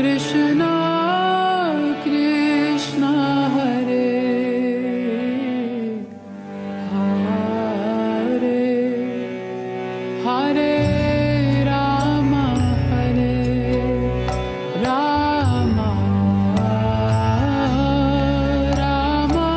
Krishna Krishna Hare Hare Hare Rama Hare Rama Rama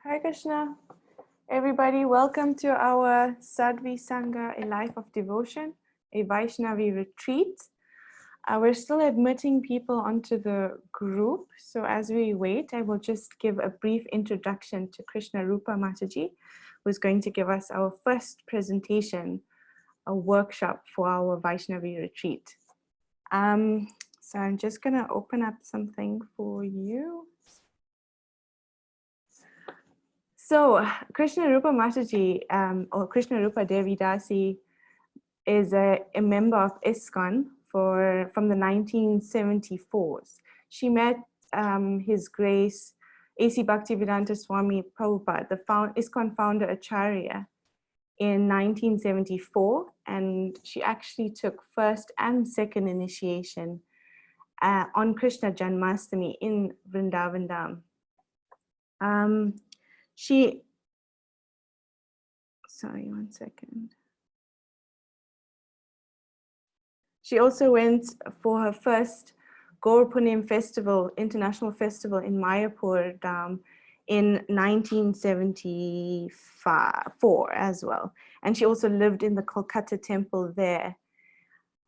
Hare Krishna. Everybody, welcome to our Sadhvi Sangha, a life of devotion, a Vaishnavi retreat. We're still admitting people onto the group. So as we wait, I will just give a brief introduction to Krsna Rupa Mataji, who's going to give us our first presentation, a workshop for our Vaishnavi retreat. So I'm just going to open up something for you. So Krsna Rupa Mataji, or Krsna Rupa Devi Dasi, is a member of ISKCON from the 1974s. She met His Grace A.C. Bhaktivedanta Swami Prabhupada, the ISKCON founder Acharya, in 1974, and she actually took first and second initiation on Krishna Janmashtami in Vrindavan Dham. Sorry, one second. She also went for her first Gaur Punim festival, international festival in Mayapur in 1974 as well. And she also lived in the Kolkata temple there.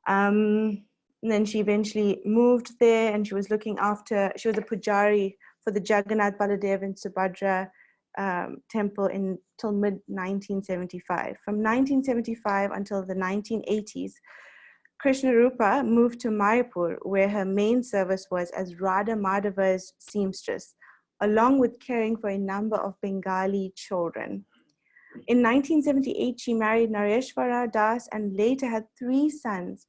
And then she eventually moved there, and she was looking after, she was a pujari for the Jagannath, Baladev and Subhadra temple until mid-1975. From 1975 until the 1980s, Krsna Rupa moved to Mayapur, where her main service was as Radha-Madhava's seamstress, along with caring for a number of Bengali children. In 1978, she married Nareshwara Das and later had 3 sons,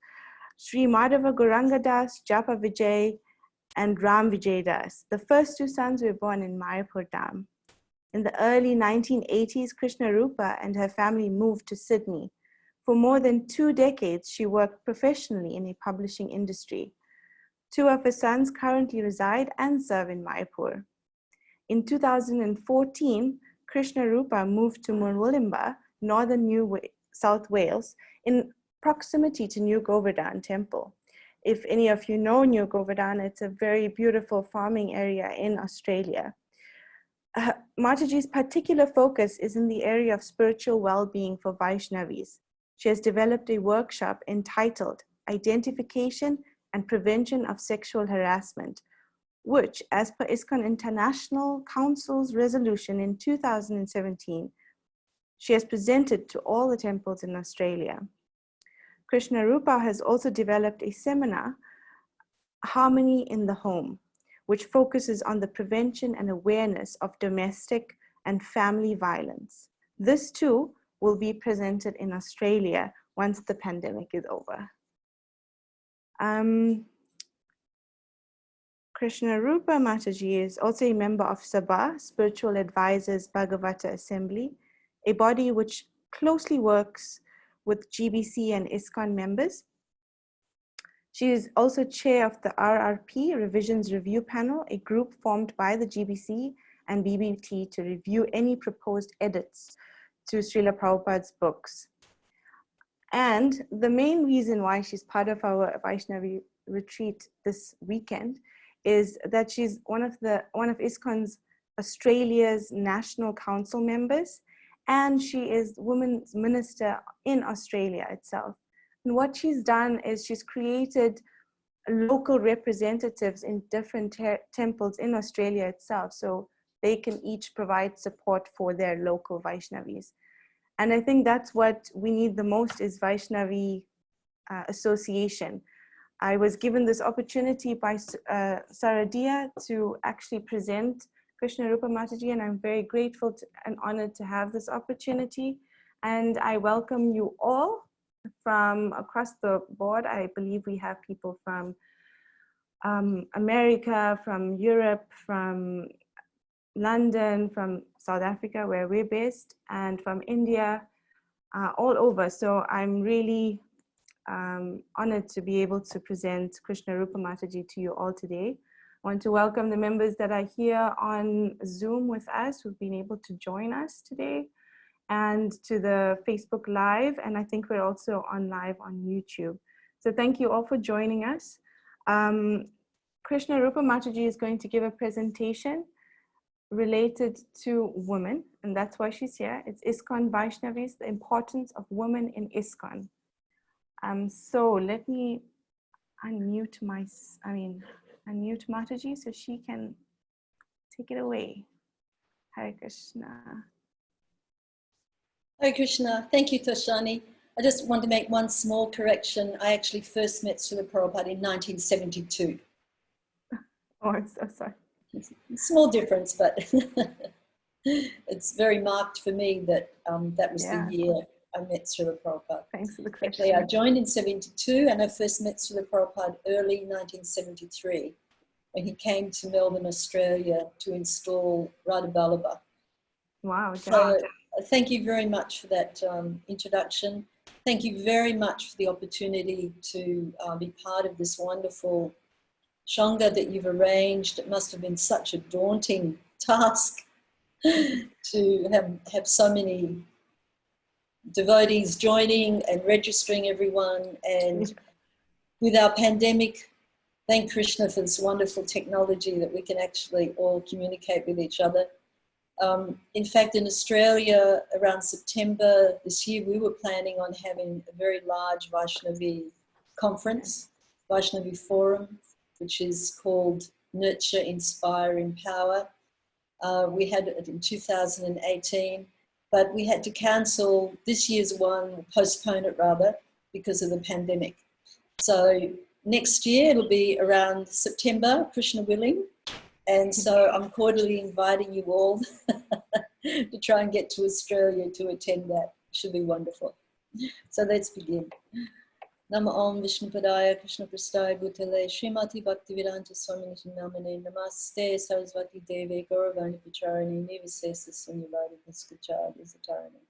Sri Madhava Gauranga Das, Japa Vijay, and Ram Vijay Das. The first 2 sons were born in Mayapur Dham. In the early 1980s, Krsna Rupa and her family moved to Sydney. For more than 2 decades, she worked professionally in a publishing industry. 2 of her sons currently reside and serve in Mayapur. In 2014, Krsna Rupa moved to Murwillumbah, northern South Wales, in proximity to New Govardhan Temple. If any of you know New Govardhan, it's a very beautiful farming area in Australia. Mataji's particular focus is in the area of spiritual well-being for Vaishnavis. She has developed a workshop entitled Identification and Prevention of Sexual Harassment, which, as per ISKCON International Council's Resolution in 2017, she has presented to all the temples in Australia. Krsna Rupa has also developed a seminar, Harmony in the Home, which focuses on the prevention and awareness of domestic and family violence. This too will be presented in Australia once the pandemic is over. Krsna Rupa Mataji is also a member of Sabha, Spiritual Advisors Bhagavata Assembly, a body which closely works with GBC and ISKCON members. She is also chair of the RRP Revisions Review Panel, a group formed by the GBC and BBT to review any proposed edits to Srila Prabhupada's books. And the main reason why she's part of our Vaishnavi retreat this weekend is that she's one of ISKCON's Australia's National Council members, and she is Women's Minister in Australia itself. And what she's done is she's created local representatives in different temples in Australia itself, so they can each provide support for their local Vaishnavis. And I think that's what we need the most, is Vaishnavi association. I was given this opportunity by Saradia to actually present Krsna Rupa Mataji, and I'm very grateful and honored to have this opportunity. And I welcome you all from across the board. I believe we have people from America, from Europe, from London, from South Africa, where we're based, and from India, all over. So I'm really honored to be able to present Krsna Rupa Mataji to you all today. I want to welcome the members that are here on Zoom with us, who've been able to join us today, and to the Facebook Live, and I think we're also on live on YouTube. So thank you all for joining us. Krsna Rupa Mataji is going to give a presentation related to women, and that's why she's here. It's ISKCON Vaishnavis, the importance of women in ISKCON. So let me unmute Mataji so she can take it away. Hare Krishna. Hare Krishna. Thank you, Toshani. I just want to make one small correction. I actually first met Srila Prabhupada in 1972. Oh, I'm so sorry. Small difference, but it's very marked for me that that was the year I met Srila Prabhupada. Thanks for the question. Actually, I joined in 72 and I first met Srila Prabhupada early 1973 when he came to Melbourne, Australia to install Radha-Madhava. Wow. So thank you very much for that introduction. Thank you very much for the opportunity to be part of this wonderful Shanga that you've arranged. It must have been such a daunting task to have so many devotees joining and registering everyone. And with our pandemic, thank Krishna for this wonderful technology that we can actually all communicate with each other. In fact, in Australia, around September this year, we were planning on having a very large Vaishnavi conference, Vaishnavi Forum, which is called Nurture, Inspire, Empower. We had it in 2018, but we had to cancel this year's one, postpone it rather, because of the pandemic. So next year it'll be around September, Krishna willing. And so I'm cordially inviting you all to try and get to Australia to attend that. It should be wonderful. So let's begin. Nama Om Vishnupadaya Krishna Prasthaya Bhutale Srimati Bhaktivedanta Swami Namane Namaste Saraswati Deve Gauravani Pacharani Nivasesa Sunyavadi Paskachari Zatarani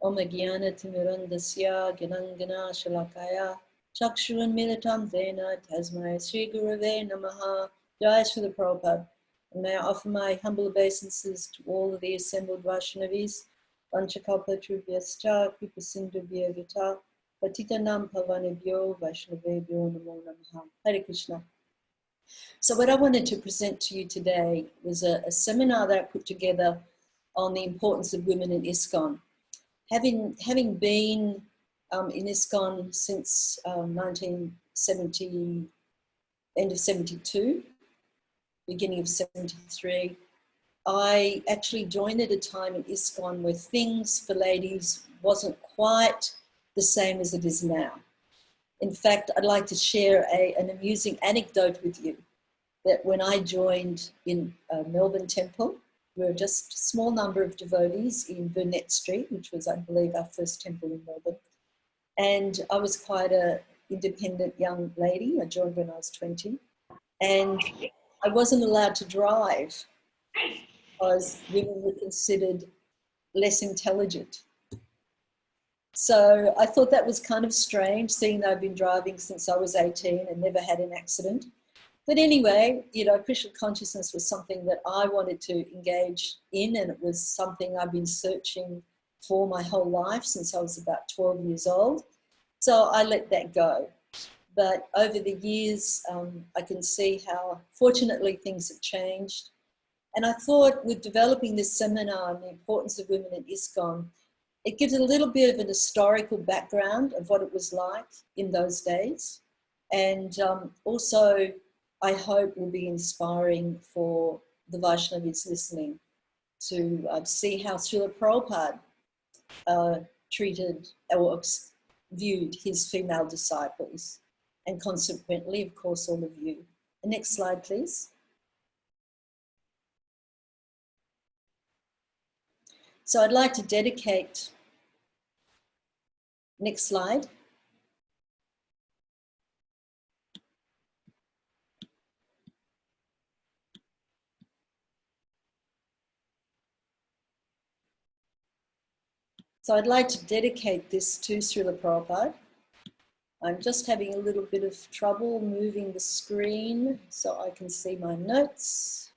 Om Agyana Timirandasya Gyanangana Shalakaya Chakshuran Militam Vena Tasmai Sri Gurave Namaha. Jai Srila Prabhupada. And may I offer my humble obeisances to all of the assembled Vaishnavis, Vanchakalpa Trubhyascha, Kripa Sindhubhya Vita, Patitanam Pavanebhyo, Vaishnavebhyo Namo Namaha. Hare Krishna. So what I wanted to present to you today was a seminar that I put together on the importance of women in ISKCON. Having been in ISKCON since 1970, end of 72, beginning of 73, I actually joined at a time in ISKCON where things for ladies wasn't quite the same as it is now. In fact, I'd like to share an amusing anecdote with you that when I joined in Melbourne Temple, we were just a small number of devotees in Burnett Street, which was, I believe, our first temple in Melbourne. And I was quite an independent young lady. I joined when I was 20. And I wasn't allowed to drive because women were considered less intelligent. So I thought that was kind of strange, seeing that I've been driving since I was 18 and never had an accident. But anyway, you know, Krishna consciousness was something that I wanted to engage in, and it was something I've been searching for my whole life since I was about 12 years old. So I let that go. But over the years, I can see how fortunately things have changed. And I thought with developing this seminar on the importance of women in ISKCON, it gives a little bit of an historical background of what it was like in those days. And also, I hope will be inspiring for the Vaishnavis listening to see how Srila Prabhupada treated or viewed his female disciples, and consequently, of course, all of you. The next slide, please. So I'd like to dedicate, next slide. So I'd like to dedicate this to Srila Prabhupada. I'm just having a little bit of trouble moving the screen so I can see my notes.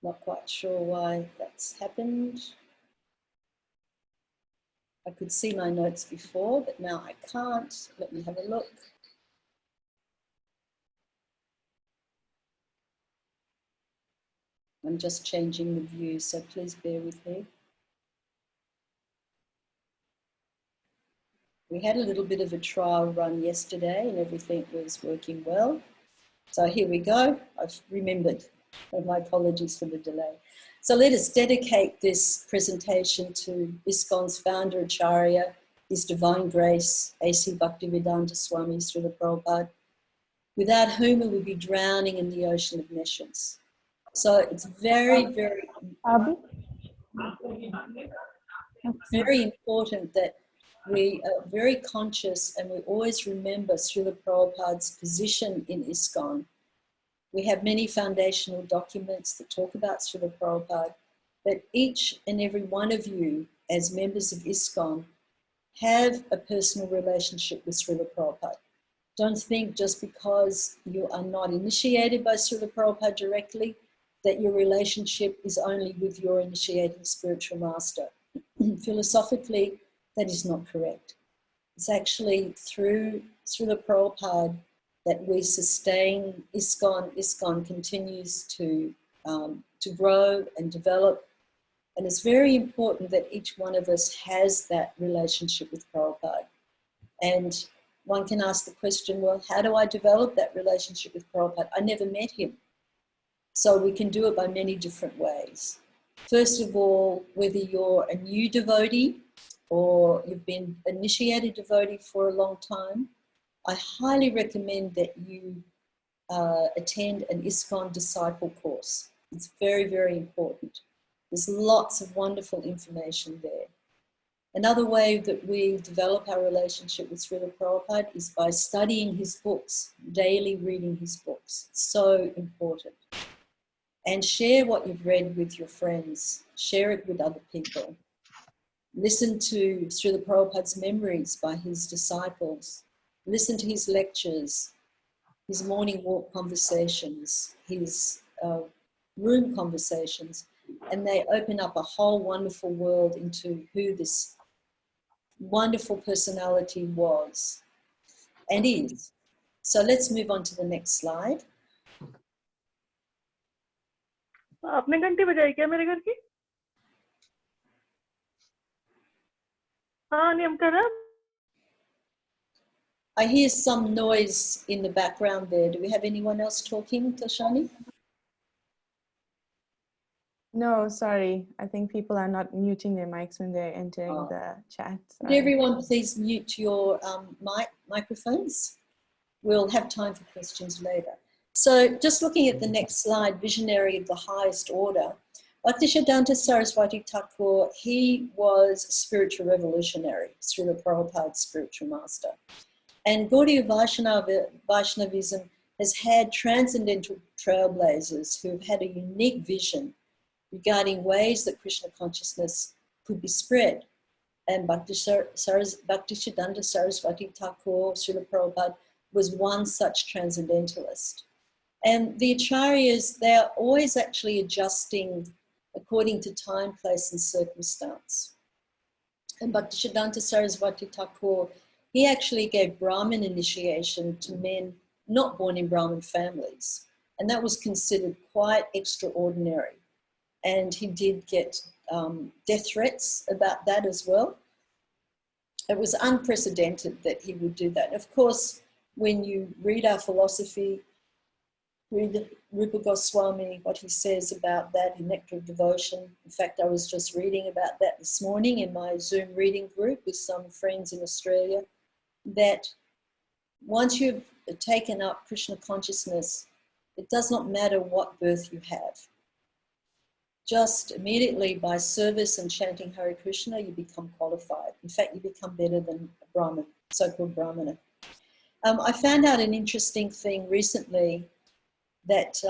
Not quite sure why that's happened. I could see my notes before, but now I can't. Let me have a look. I'm just changing the view, so please bear with me. We had a little bit of a trial run yesterday and everything was working well. So here we go. I've remembered. My apologies for the delay. So let us dedicate this presentation to ISKCON's founder Acharya, His Divine Grace, A.C. Bhaktivedanta Swami, Srila Prabhupada, without whom we would be drowning in the ocean of nescience. So it's very, very important that we are very conscious and we always remember Srila Prabhupada's position in ISKCON. We have many foundational documents that talk about Srila Prabhupada, but each and every one of you as members of ISKCON have a personal relationship with Srila Prabhupada. Don't think just because you are not initiated by Srila Prabhupada directly that your relationship is only with your initiating spiritual master. Philosophically, that is not correct. It's actually through Srila Prabhupada that we sustain ISKCON. ISKCON continues to grow and develop. And it's very important that each one of us has that relationship with Prabhupada. And one can ask the question, well, how do I develop that relationship with Prabhupada? I never met him. So we can do it by many different ways. First of all, whether you're a new devotee or you've been initiated devotee for a long time, I highly recommend that you attend an ISKCON disciple course. It's very, very important. There's lots of wonderful information there. Another way that we develop our relationship with Srila Prabhupada is by studying his books, daily reading his books. It's so important. And share what you've read with your friends. Share it with other people. Listen to Srila Prabhupada's memories by his disciples. Listen to his lectures, his morning walk conversations, his room conversations, and they open up a whole wonderful world into who this wonderful personality was and is. So let's move on to the next slide. आपने घंटी बजाई क्या मेरे घर की? हाँ नियम कर रहा. I hear some noise in the background there. Do we have anyone else talking, Tashani? No, sorry. I think people are not muting their mics when they're entering the chat. Would everyone please mute your microphones? We'll have time for questions later. So just looking at the next slide, visionary of the highest order, Bhaktisiddhanta Saraswati Thakur, he was a spiritual revolutionary, Srila Prabhupada's spiritual master. And Gaudiya Vaishnavism has had transcendental trailblazers who have had a unique vision regarding ways that Krishna consciousness could be spread. and Bhaktisiddhanta Saraswati Thakur, Srila Prabhupada, was one such transcendentalist. And the acharyas, they're always actually adjusting according to time, place, and circumstance. And Bhaktisiddhanta Saraswati Thakur, he actually gave Brahmin initiation to men not born in Brahmin families. And that was considered quite extraordinary. And he did get death threats about that as well. It was unprecedented that he would do that. Of course, when you read our philosophy, read Rupa Goswami, what he says about that in Nectar of Devotion. In fact, I was just reading about that this morning in my Zoom reading group with some friends in Australia, that once you've taken up Krishna consciousness, it does not matter what birth you have. Just immediately by service and chanting Hare Krishna, you become qualified. In fact, you become better than a Brahmin, so-called Brahmana. I found out an interesting thing recently that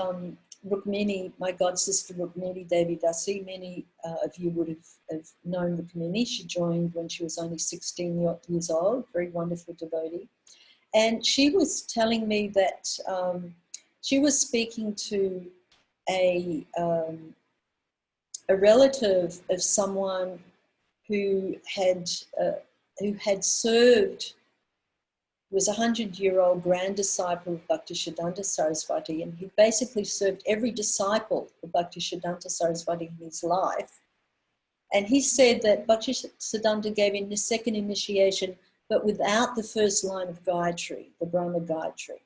Rukmini, my god sister Rukmini Devi Dasi, many of you would have known Rukmini. She joined when she was only 16 years old, very wonderful devotee. And she was telling me that she was speaking to a relative of someone who had served, was a 100-year-old grand disciple of Bhaktisiddhanta Saraswati, and he basically served every disciple of Bhaktisiddhanta Saraswati in his life. And he said that Bhaktisiddhanta gave him the second initiation, but without the first line of Gayatri, the Brahma Gayatri.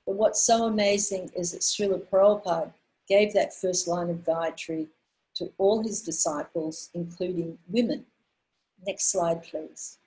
But what's so amazing is that Srila Prabhupada gave that first line of Gayatri to all his disciples, including women. Next slide, please.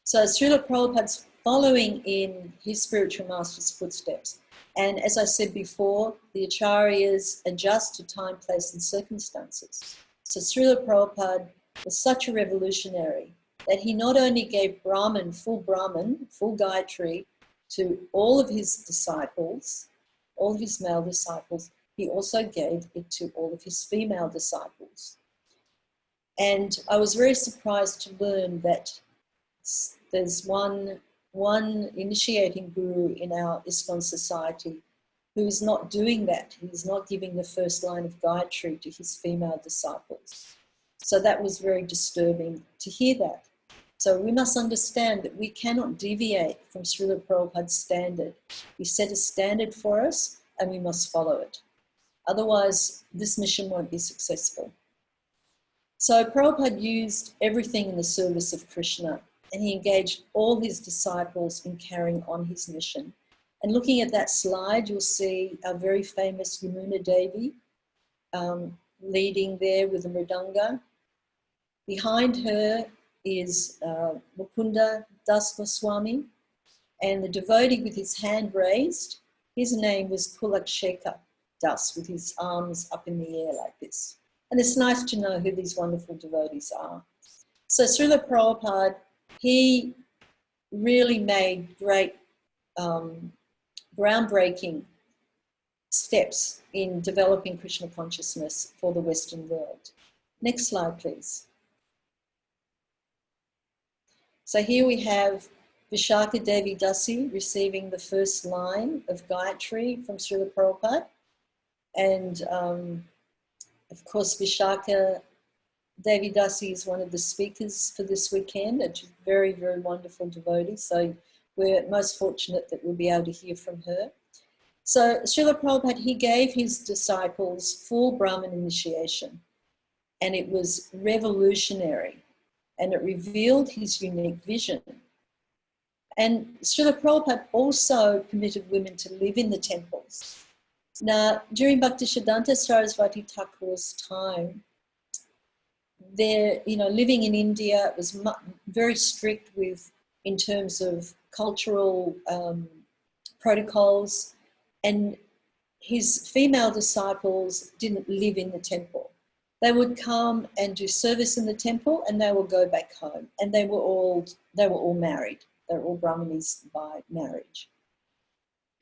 So Srila Prabhupada's following in his spiritual master's footsteps. And as I said before, the acharyas adjust to time, place, and circumstances. So Srila Prabhupada was such a revolutionary that he not only gave Brahman, full Gayatri to all of his disciples, all of his male disciples, he also gave it to all of his female disciples. And I was very surprised to learn that there's one initiating guru in our ISKCON society who is not doing that. He's not giving the first line of Gayatri to his female disciples. So that was very disturbing to hear that. So we must understand that we cannot deviate from Srila Prabhupada's standard. He set a standard for us and we must follow it. Otherwise, this mission won't be successful. So Prabhupada used everything in the service of Krishna, and he engaged all his disciples in carrying on his mission. And looking at that slide, you'll see our very famous Yamuna Devi leading there with the mridanga. Behind her is Mukunda Das Goswami, and the devotee with his hand raised, his name was Kulaksheka Das, with his arms up in the air like this. And it's nice to know who these wonderful devotees are. So Srila Prabhupada, he really made great groundbreaking steps in developing Krishna consciousness for the Western world. Next slide, please. So here we have Vishaka Devi Dasi receiving the first line of Gayatri from Srila Prabhupada. And of course, Vishaka Devi Dasi is one of the speakers for this weekend. It's a very, very wonderful devotee. So we're most fortunate that we'll be able to hear from her. So Srila Prabhupada, he gave his disciples full Brahman initiation, and it was revolutionary, and it revealed his unique vision. And Srila Prabhupada also permitted women to live in the temples. Now, during Bhaktisiddhanta Saraswati Thakur's time, living in India, it was very strict in terms of cultural protocols, and his female disciples didn't live in the temple. They would come and do service in the temple, and they would go back home. And they were all married. They were all Brahmanis by marriage.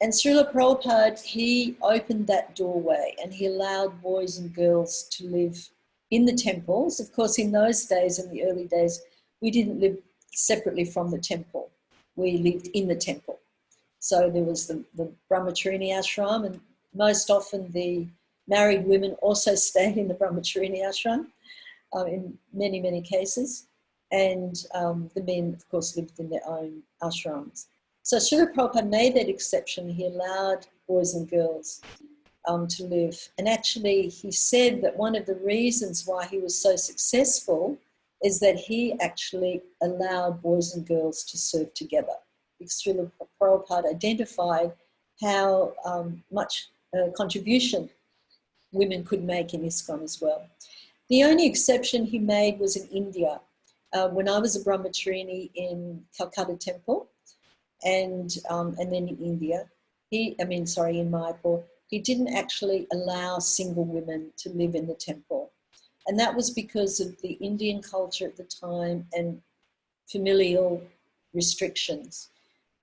And Srila Prabhupada, he opened that doorway, and he allowed boys and girls to live in the temples. Of course, in those days, in the early days, we didn't live separately from the temple. We lived in the temple. So there was the Brahmacharini ashram, and most often the married women also stayed in the Brahmacharini ashram in many, many cases. And the men, of course, lived in their own ashrams. So Srila Prabhupada made that exception. He allowed boys and girls to live. And actually, he said that one of the reasons why he was so successful is that he actually allowed boys and girls to serve together. Because Srila Prabhupada identified how much contribution women could make in ISKCON as well. The only exception he made was in India. When I was a Brahmacharini in Calcutta Temple, and then in India, in Mayapur, he didn't actually allow single women to live in the temple. And that was because of the Indian culture at the time and familial restrictions.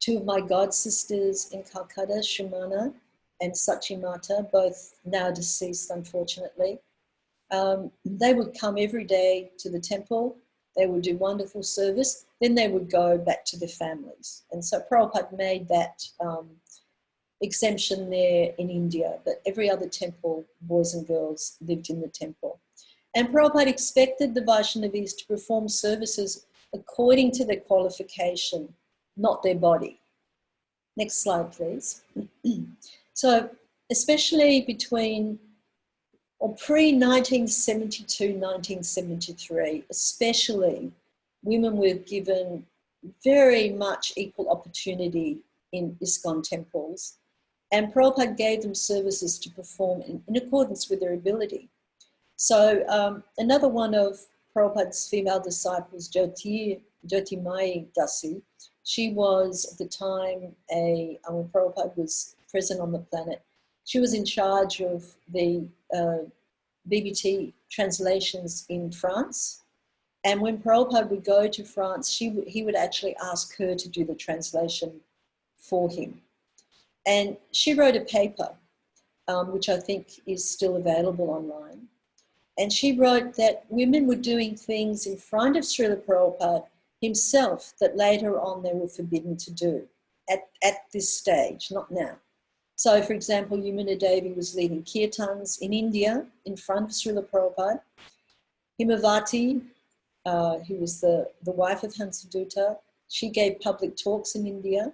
Two of my god sisters in Calcutta, Shumana and Sachimata, both now deceased, unfortunately, they would come every day to the temple. They would do wonderful service. Then they would go back to their families. And so Prabhupada made that exemption there in India, but every other temple, boys and girls lived in the temple. And Prabhupada expected the Vaishnavis to perform services according to their qualification, not their body. Next slide, please. So especially between or pre-1972, 1973, especially, women were given very much equal opportunity in ISKCON temples, and Prabhupada gave them services to perform in accordance with their ability. So another one of Prabhupada's female disciples, Jyotirmayi Dasi, she was at the time when Prabhupada was present on the planet, she was in charge of the BBT translations in France. And when Prabhupada would go to France, he would actually ask her to do the translation for him. And she wrote a paper, which I think is still available online. And she wrote that women were doing things in front of Srila Prabhupada himself that later on they were forbidden to do at this stage, not now. So, for example, Yamuna Devi was leading kirtans in India in front of Srila Prabhupada. Himavati, who was the wife of Hansadutta, she gave public talks in India.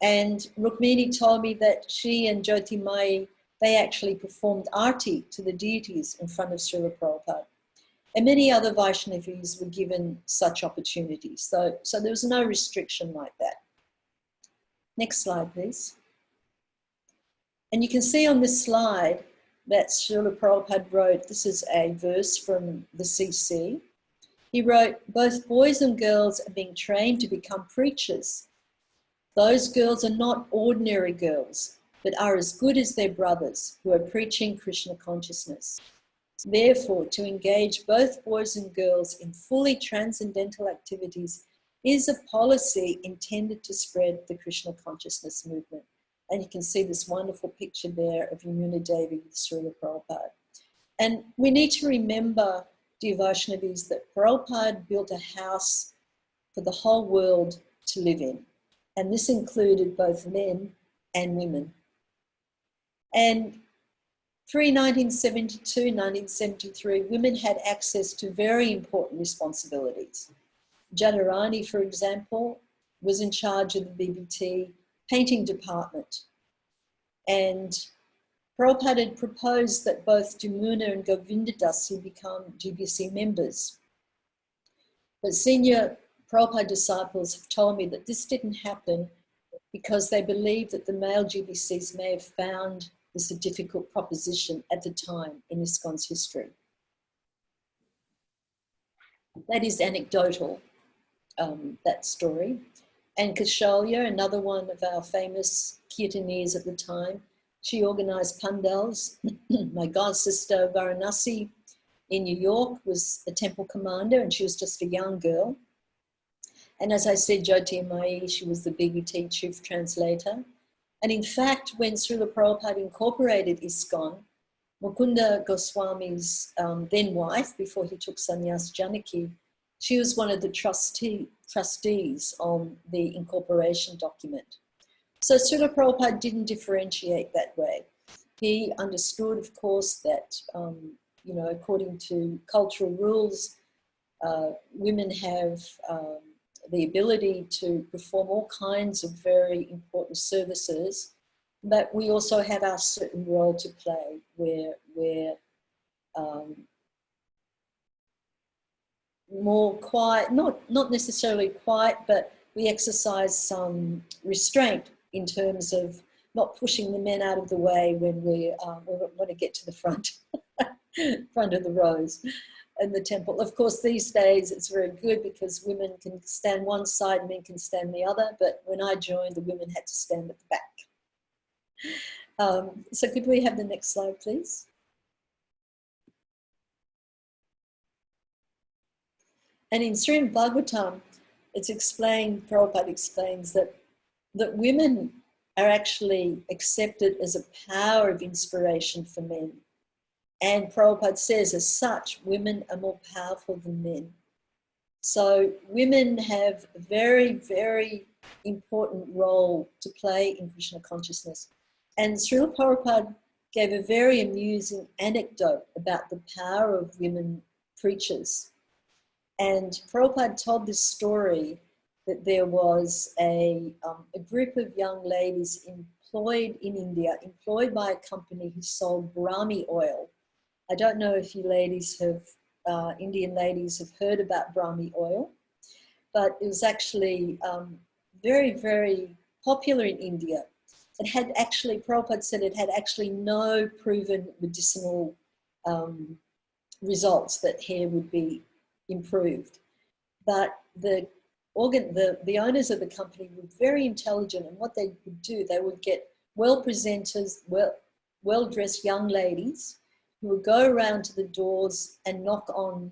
And Rukmini told me that she and Jyotirmayi, they actually performed arti to the deities in front of Srila Prabhupada. And many other Vaishnavis were given such opportunities. So there was no restriction like that. Next slide, please. And you can see on this slide that Srila Prabhupada wrote, this is a verse from the CC. He wrote, both boys and girls are being trained to become preachers. Those girls are not ordinary girls, but are as good as their brothers who are preaching Krishna consciousness. Therefore, to engage both boys and girls in fully transcendental activities is a policy intended to spread the Krishna consciousness movement. And you can see this wonderful picture there of Yamuna Devi with Srila Prabhupada. And we need to remember, dear Vaishnavis, that Prabhupada built a house for the whole world to live in. And this included both men and women. And pre-1972, 1973, women had access to very important responsibilities. Jadharani, for example, was in charge of the BBT painting department. And Prabhupada had proposed that both Jamuna and Govinda Dasi become GBC members. But senior Prabhupada disciples have told me that this didn't happen because they believed that the male GBCs may have found this a difficult proposition at the time in ISKCON's history. That is anecdotal, that story. And Kaushalya, another one of our famous kirtaneers at the time, she organized pandals. My god sister Varanasi in New York was a temple commander, and she was just a young girl. And as I said, Jyotirmayi, she was the BBT chief translator. And in fact, when Srila Prabhupada incorporated ISKCON, Mukunda Goswami's then wife, before he took sannyas, Janaki, she was one of the trustees on the incorporation document. So Srila Prabhupada didn't differentiate that way. He understood, of course, that, you know, according to cultural rules, women have the ability to perform all kinds of very important services, but we also have our certain role to play where we're more quiet, not necessarily quiet, but we exercise some restraint in terms of not pushing the men out of the way when we want to get to the front, front of the rows in the temple. Of course, these days it's very good because women can stand one side, men can stand the other, but when I joined, the women had to stand at the back. So could we have the next slide, please? And in Srimad Bhagavatam, it's explained, Prabhupada explains that women are actually accepted as a power of inspiration for men. And Prabhupada says, as such, women are more powerful than men. So women have a very, very important role to play in Krishna consciousness. And Srila Prabhupada gave a very amusing anecdote about the power of women preachers. And Prabhupada told this story that there was a group of young ladies employed in India, employed by a company who sold Brahmi oil. I don't know if you ladies have, Indian ladies have heard about Brahmi oil, but it was actually very, very popular in India. It had actually, Prabhupada said it had actually no proven medicinal results that hair would be improved. But the owners of the company were very intelligent, and what they would do, they would get well-presenters, well-dressed young ladies who would go around to the doors and knock on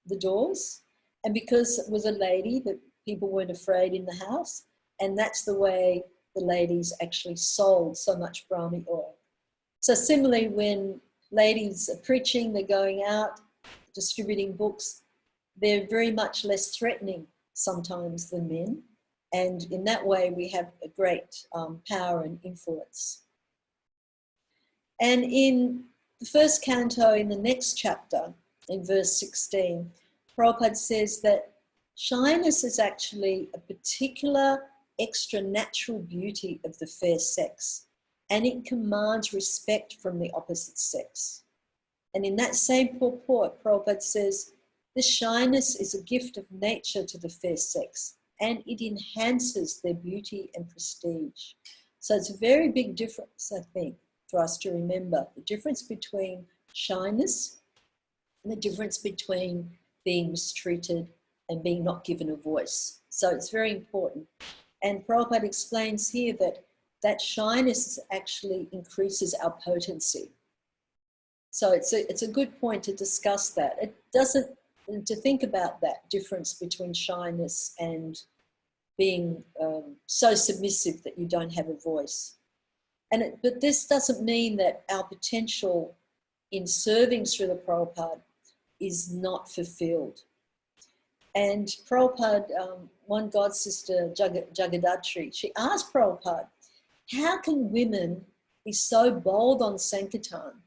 the doors. And because it was a lady, that people weren't afraid in the house, and that's the way the ladies actually sold so much Brahmi oil. So similarly, when ladies are preaching, they're going out, distributing books, they're very much less threatening sometimes than men. And in that way, we have a great power and influence. And in the first canto, in the next chapter, in verse 16, Prabhupada says that shyness is actually a particular extra natural beauty of the fair sex, and it commands respect from the opposite sex. And in that same purport, Prabhupada says, this shyness is a gift of nature to the fair sex, and it enhances their beauty and prestige. So it's a very big difference, I think, for us to remember the difference between shyness and the difference between being mistreated and being not given a voice. So it's very important. And Prabhupada explains here that that shyness actually increases our potency. So it's a good point to discuss that. It doesn't, to think about that difference between shyness and being so submissive that you don't have a voice. But this doesn't mean that our potential in serving Srila Prabhupada is not fulfilled. And Prabhupada, one god sister, Jagadatri, she asked Prabhupada, how can women be so bold on Sankirtan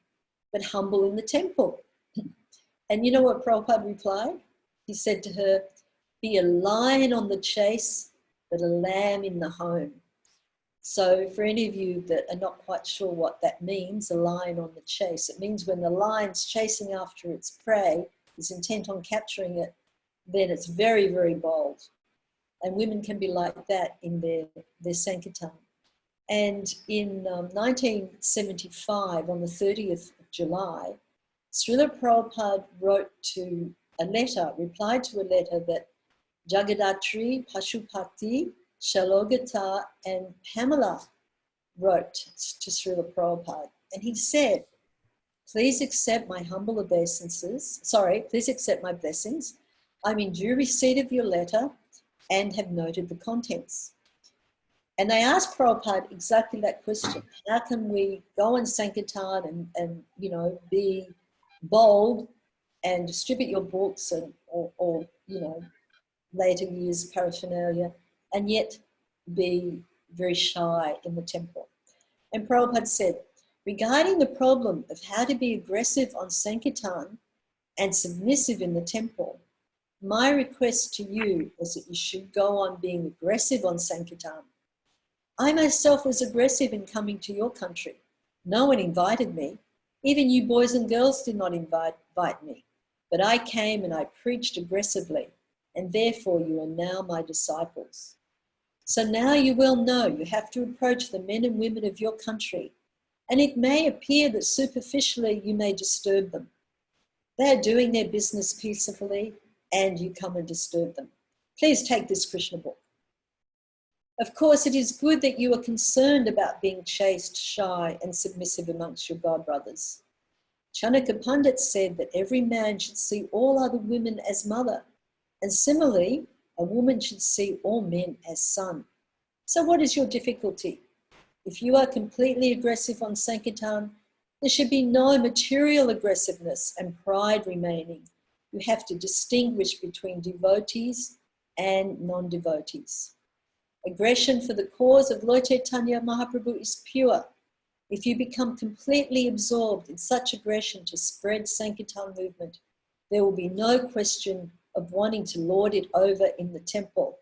but humble in the temple? And you know what Prabhupada replied? He said to her, be a lion on the chase, but a lamb in the home. So for any of you that are not quite sure what that means, a lion on the chase, it means when the lion's chasing after its prey, is intent on capturing it, then it's very, very bold. And women can be like that in their Sankirtan. And in 1975, on the 30th of July, Srila Prabhupada wrote to a letter, replied to a letter that Jagadatri, Pashupati, Shalogata, and Pamela wrote to Srila Prabhupada. And he said, please accept my humble obeisances. Sorry, please accept my blessings. I'm in due receipt of your letter and have noted the contents. And they asked Prabhupada exactly that question. How can we go on Sankirtan and you know, be bold and distribute your books and, or you know, later years paraphernalia, and yet be very shy in the temple? And Prabhupada said, regarding the problem of how to be aggressive on Sankirtan and submissive in the temple, my request to you is that you should go on being aggressive on Sankirtan. I myself was aggressive in coming to your country. No one invited me. Even you boys and girls did not invite me. But I came and I preached aggressively, and therefore you are now my disciples. So now you will know you have to approach the men and women of your country, and it may appear that superficially you may disturb them. They are doing their business peacefully, and you come and disturb them. Please take this Krishna book. Of course, it is good that you are concerned about being chaste, shy, and submissive amongst your god brothers. Chanakya Pandit said that every man should see all other women as mother, and similarly, a woman should see all men as son. So what is your difficulty? If you are completely aggressive on Sankirtan, there should be no material aggressiveness and pride remaining. You have to distinguish between devotees and non-devotees. Aggression for the cause of Lord Chaitanya Mahaprabhu is pure. If you become completely absorbed in such aggression to spread Sankirtan movement, there will be no question of wanting to lord it over in the temple.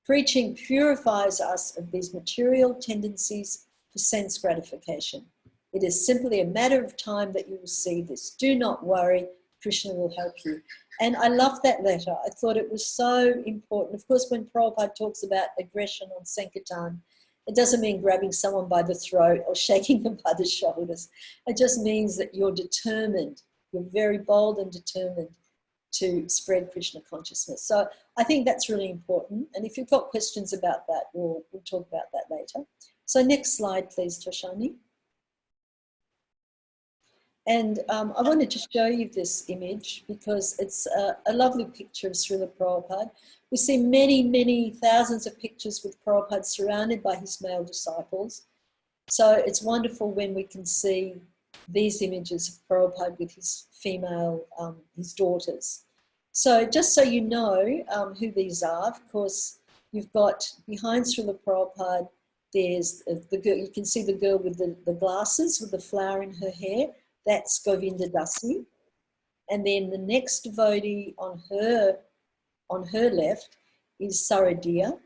Preaching purifies us of these material tendencies for sense gratification. It is simply a matter of time that you will see this. Do not worry, Krishna will help you. And I love that letter. I thought it was so important. Of course, when Prabhupada talks about aggression on Sankirtan, it doesn't mean grabbing someone by the throat or shaking them by the shoulders. It just means that you're determined. You're very bold and determined to spread Krishna consciousness. So I think that's really important. And if you've got questions about that, we'll talk about that later. So next slide, please, Toshani. And I wanted to show you this image because it's a lovely picture of Srila Prabhupada. We see many, many thousands of pictures with Prabhupada surrounded by his male disciples. So it's wonderful when we can see these images of Prabhupada with his female, his daughters. So just so you know who these are, of course, you've got behind Srila Prabhupada, there's the girl, you can see the girl with the glasses with the flower in her hair. That's Govinda Dasi. And then the next devotee on her left is Saradiya.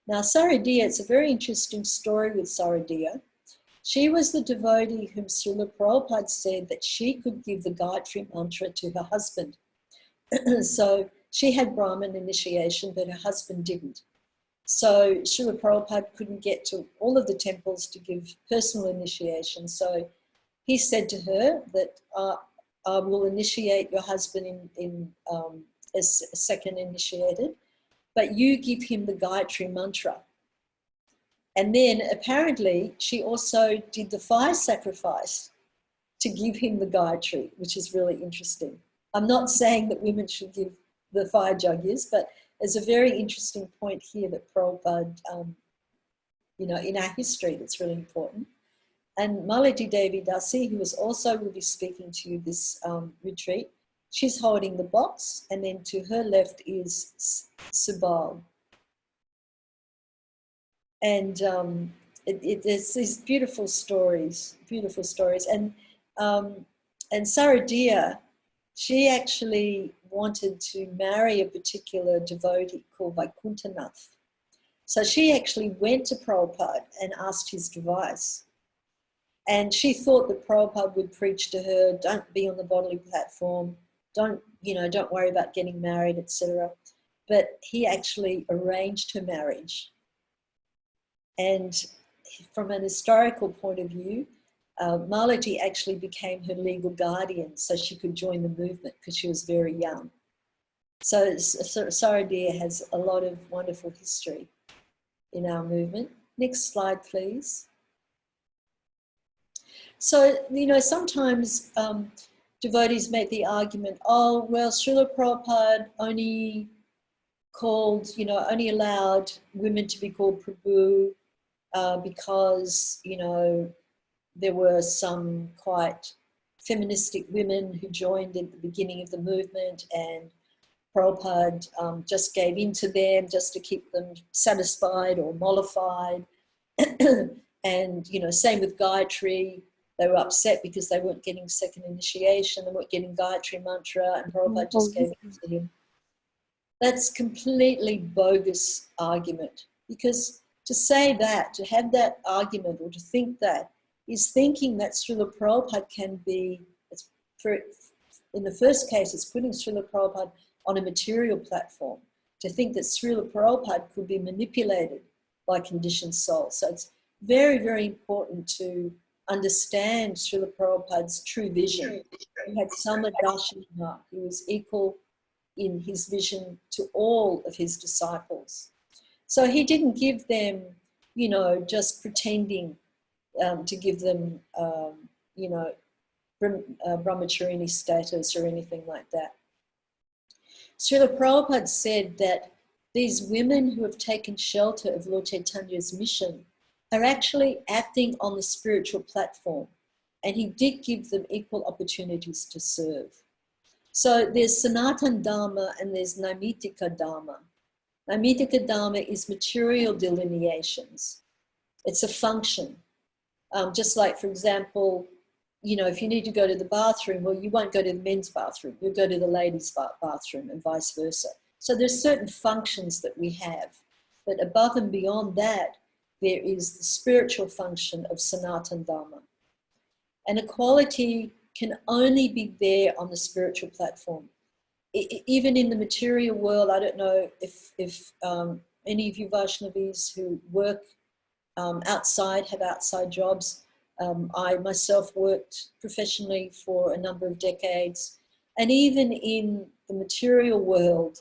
Now Saradiya, it's a very interesting story with Saradiya. She was the devotee whom Srila Prabhupada said that she could give the Gayatri mantra to her husband. So she had Brahmin initiation, but her husband didn't. So Srila Prabhupada couldn't get to all of the temples to give personal initiation. So he said to her that I will initiate your husband as second initiated, but you give him the Gayatri mantra. And then apparently she also did the fire sacrifice to give him the Gayatri, which is really interesting. I'm not saying that women should give the fire yajnas, but there's a very interesting point here that Prabhupada, you know, in our history that's really important. And Malati Devi Dasi, who will be speaking to you this retreat, she's holding the box, and then to her left is Subal. And there's these beautiful stories. And Saradiya, she actually wanted to marry a particular devotee called Vaikuntanath. So she actually went to Prabhupada and asked his advice. And she thought that Prabhupada would preach to her, don't be on the bodily platform, don't worry about getting married, etc. But he actually arranged her marriage. And from an historical point of view, Malati actually became her legal guardian so she could join the movement because she was very young. So Saradiya has a lot of wonderful history in our movement. Next slide, please. So, you know, sometimes devotees make the argument, oh, well, Srila Prabhupada only allowed women to be called Prabhu, because, you know, there were some quite feministic women who joined at the beginning of the movement, and Prabhupada just gave in to them just to keep them satisfied or mollified. And, you know, same with Gayatri. They were upset because they weren't getting second initiation, they weren't getting Gayatri mantra, and Prabhupada just gave in to him. That's completely bogus argument, because to say that, to have that argument or to think that, is thinking that Srila Prabhupada can be, in the first case, it's putting Srila Prabhupada on a material platform. To think that Srila Prabhupada could be manipulated by conditioned souls. So it's very, very important to understand Srila Prabhupada's true vision. He had Samadarshana. He was equal in his vision to all of his disciples. So he didn't give them, you know, just pretending to give them, you know, brahmacharini status or anything like that. Srila Prabhupada said that these women who have taken shelter of Lord Chaitanya's mission are actually acting on the spiritual platform, and he did give them equal opportunities to serve. So there's Sanatan Dharma and there's Naimittika Dharma. Naimittika Dharma is material delineations. It's a function. Just like, for example, you know, if you need to go to the bathroom, well, you won't go to the men's bathroom, you'll go to the ladies' bathroom, and vice versa. So there's certain functions that we have, but above and beyond that, there is the spiritual function of Sanatan Dharma. And equality can only be there on the spiritual platform. Even in the material world, I don't know if any of you Vaishnavis who work outside, have outside jobs. I myself worked professionally for a number of decades. And even in the material world,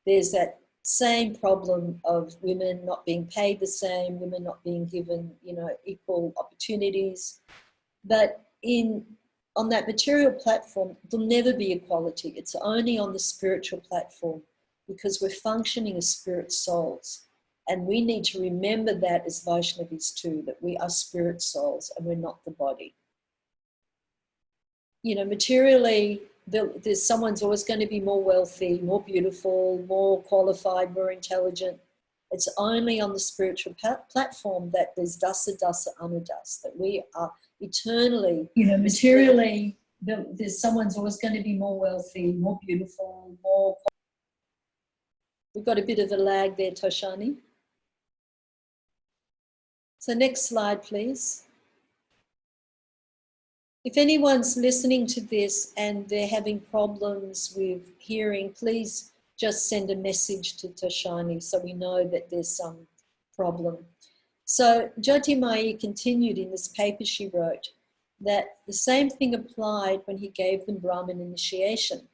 there's that same problem of women not being paid the same, women not being given, you know, equal opportunities. But on that material platform, there'll never be equality. It's only on the spiritual platform, because we're functioning as spirit souls. And we need to remember that as Vaishnavis too, that we are spirit souls and we're not the body. You know, materially, there's someone's always going to be more wealthy, more beautiful, more qualified, more intelligent. It's only on the spiritual platform that there's dasa dasa anudas, that we are eternally, you know, materially, there's someone's always going to be more wealthy, more beautiful, more. We've got a bit of a lag there, Toshani. So next slide, please. If anyone's listening to this and they're having problems with hearing, please just send a message to Toshani so we know that there's some problem. So Jyotimai continued in this paper she wrote that the same thing applied when he gave them Brahmin initiation.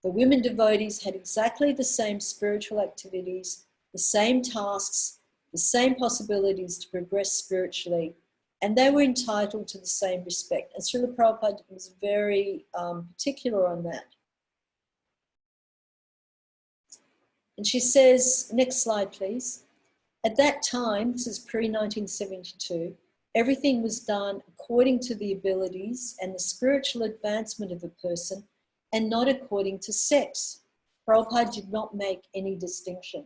The women devotees had exactly the same spiritual activities, the same tasks, the same possibilities to progress spiritually, and they were entitled to the same respect. And Srila Prabhupada was very particular on that. And she says, next slide please, at that time, this is pre-1972, everything was done according to the abilities and the spiritual advancement of a person and not according to sex. Prabhupada did not make any distinction.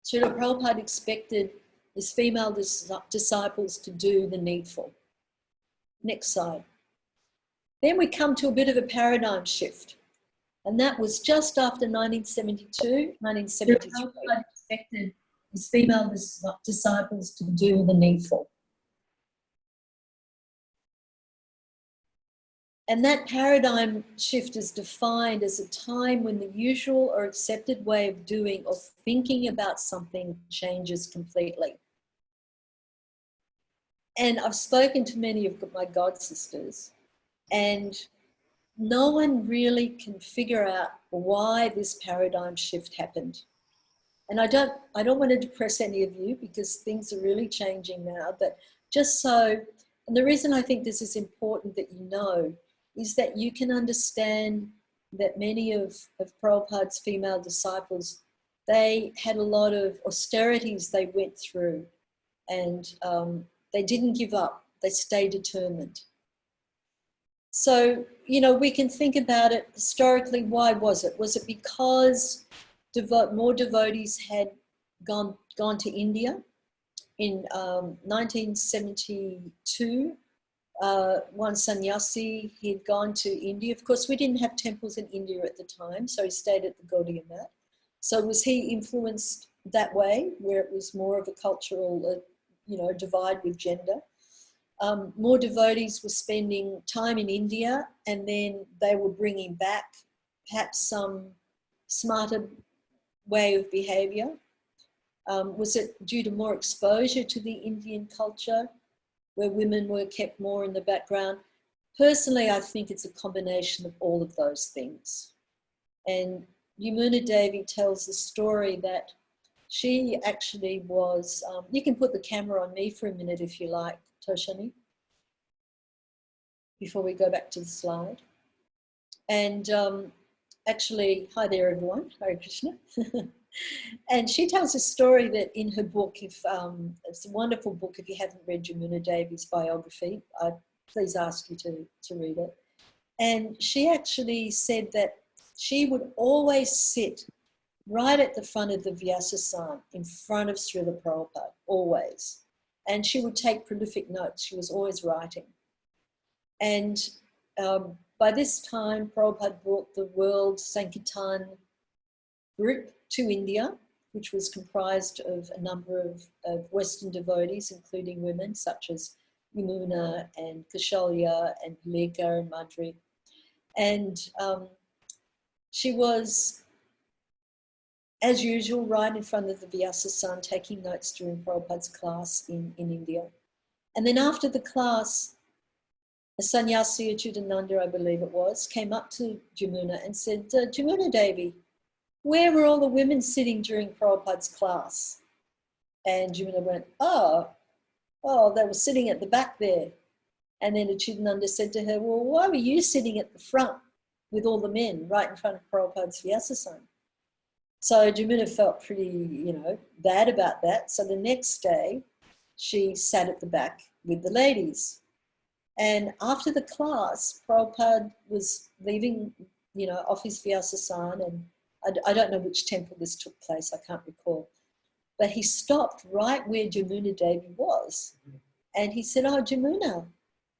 Srila Prabhupada expected his female disciples to do the needful. Next slide. Then we come to a bit of a paradigm shift. And that was just after 1972, 1973. Prabhupada expected his female disciples to do the needful. And that paradigm shift is defined as a time when the usual or accepted way of doing or thinking about something changes completely. And I've spoken to many of my god sisters, and no one really can figure out why this paradigm shift happened. And I don't want to depress any of you because things are really changing now, but just so, and the reason I think this is important that you know is that you can understand that many of Prabhupada's female disciples they had a lot of austerities they went through, and they didn't give up. They stayed determined. So, you know, we can think about it historically. Why was it? Was it because more devotees had gone to India? In 1972, one sannyasi, he had gone to India. Of course, we didn't have temples in India at the time, so he stayed at the Gaudiya Mat. So was he influenced that way, where it was more of a cultural, you know, divide with gender? More devotees were spending time in India, and then they were bringing back perhaps some smarter way of behavior. Was it due to more exposure to the Indian culture, where women were kept more in the background? Personally, I think it's a combination of all of those things. And Yamuna Devi tells the story that she actually was, you can put the camera on me for a minute if you like, Toshani, before we go back to the slide. And actually, hi there everyone, Hare Krishna. And she tells a story that in her book, it's a wonderful book. If you haven't read Yamuna Devi's biography, I please ask you to read it. And she actually said that she would always sit right at the front of the Vyasasana, in front of Srila Prabhupada, always. And she would take prolific notes. She was always writing. And by this time, Prabhupada brought the World Sankirtan group to India, which was comprised of a number of Western devotees, including women such as Yamuna and Kaushalya and Lekha and Madhuri. And she was, as usual, right in front of the Vyasasana, taking notes during Prabhupada's class in India. And then after the class, a sannyasi, Achutananda, I believe it was, came up to Yamuna and said, Yamuna Devi, where were all the women sitting during Prabhupada's class? And Yamuna went, oh, they were sitting at the back there. And then Achutananda said to her, well, why were you sitting at the front with all the men right in front of Prabhupada's Vyasasana? So Yamuna felt pretty, you know, bad about that. So the next day, she sat at the back with the ladies. And after the class, Prabhupada was leaving, you know, off his Vyasasana, and I don't know which temple this took place, I can't recall. But he stopped right where Yamuna Devi was. And he said, oh, Yamuna,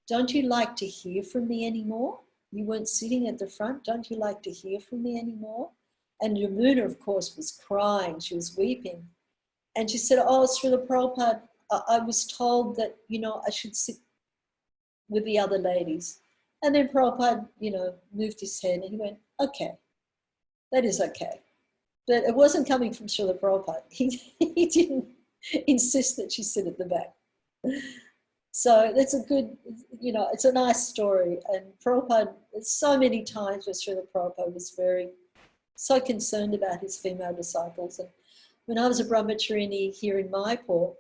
don't you like to hear from me anymore? You weren't sitting at the front. Don't you like to hear from me anymore? And Yamuna, of course, was crying. She was weeping. And she said, oh, Srila Prabhupada, I was told that, you know, I should sit with the other ladies. And then Prabhupada, you know, moved his head and he went, okay, that is okay. But it wasn't coming from Srila Prabhupada. He didn't insist that she sit at the back. So that's a good, you know, it's a nice story. And Prabhupada, so many times where Srila Prabhupada was so concerned about his female disciples. And when I was a brahmacharini here in Mayapur,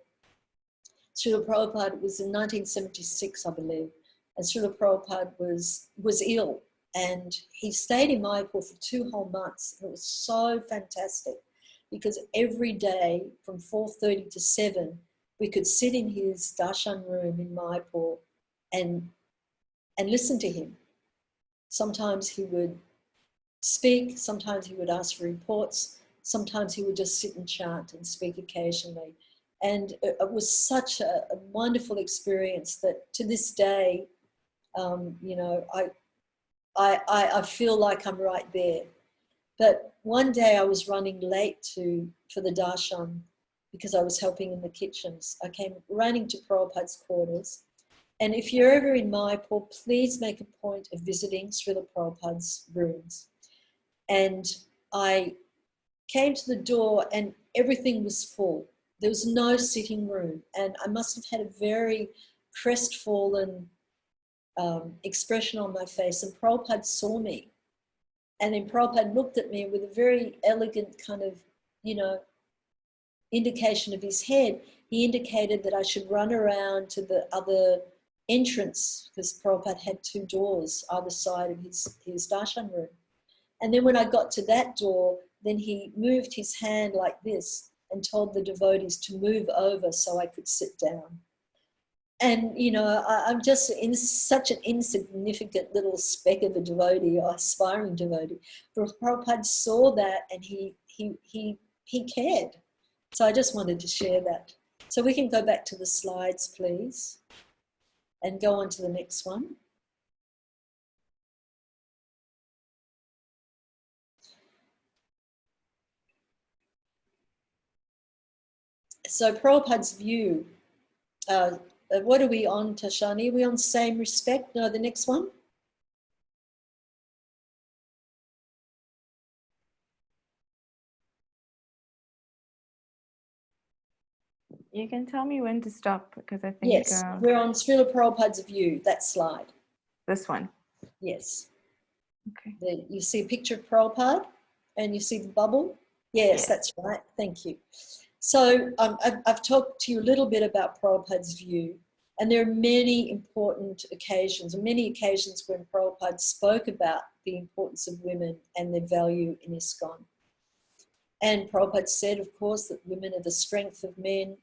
Srila Prabhupada, was in 1976, I believe, and Srila Prabhupada was ill, and he stayed in Mayapur for 2 whole months. And it was so fantastic because every day from 4:30 to 7, we could sit in his darshan room in Mayapur and listen to him. Sometimes he would speak, sometimes he would ask for reports, sometimes he would just sit and chant and speak occasionally. And it was such a wonderful experience that to this day, you know, I feel like I'm right there. But one day I was running late for the darshan because I was helping in the kitchens. I came running to Prabhupada's quarters. And if you're ever in Mayapur, please make a point of visiting Srila Prabhupada's rooms. And I came to the door and everything was full. There was no sitting room. And I must have had a very crestfallen expression on my face. And Prabhupada saw me. And then Prabhupada looked at me with a very elegant kind of, you know, indication of his head. He indicated that I should run around to the other entrance because Prabhupada had 2 doors either side of his darshan room. And then when I got to that door, then he moved his hand like this and told the devotees to move over so I could sit down. And, you know, I'm just in such an insignificant little speck of a devotee, or aspiring devotee. But Prabhupada saw that and he cared. So I just wanted to share that. So we can go back to the slides, please, and go on to the next one. So Prabhupada's view, what are we on, Tashani? Are we on same respect? No, the next one. You can tell me when to stop because I think Yes, we're on Srila Prabhupada's view, that slide. this one. Yes. Okay. You see a picture of Prabhupada and you see the bubble? Yes, that's right. Thank you. So I've talked to you a little bit about Prabhupada's view, and there are many important occasions, many occasions when Prabhupada spoke about the importance of women and their value in ISKCON. And Prabhupada said, of course, that women are the strength of men,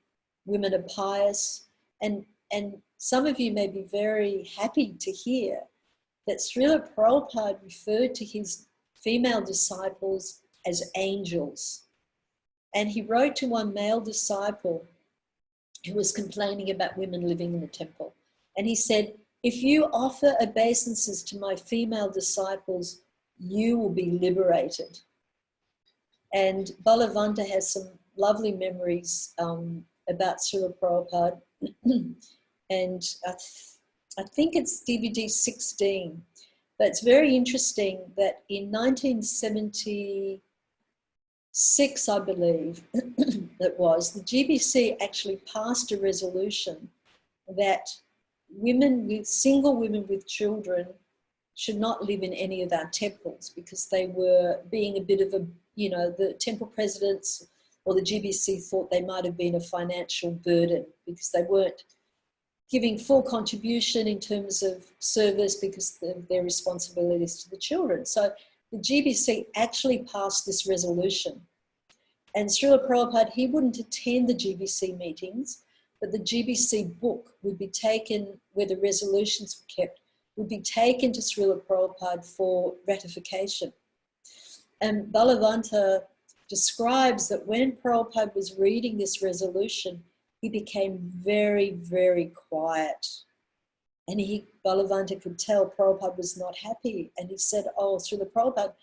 women are pious, and some of you may be very happy to hear that Srila Prabhupada referred to his female disciples as angels. And he wrote to one male disciple who was complaining about women living in the temple. And he said, if you offer obeisances to my female disciples, you will be liberated. And Bhaktivedanta has some lovely memories about Srila Prabhupada. And I think it's DVD 16. But it's very interesting that in 1976, I believe it was, the GBC actually passed a resolution that single women with children should not live in any of our temples because they were being a bit of a, you know, the temple presidents or the GBC thought they might have been a financial burden because they weren't giving full contribution in terms of service because of their responsibilities to the children. So the GBC actually passed this resolution. And Srila Prabhupada, he wouldn't attend the GBC meetings, but the GBC book would be taken, where the resolutions were kept, would be taken to Srila Prabhupada for ratification. And Bhaktivedanta describes that when Prabhupada was reading this resolution, he became very, very quiet. And Bhaktivedanta could tell Prabhupada was not happy. And he said, oh, Srila Prabhupada,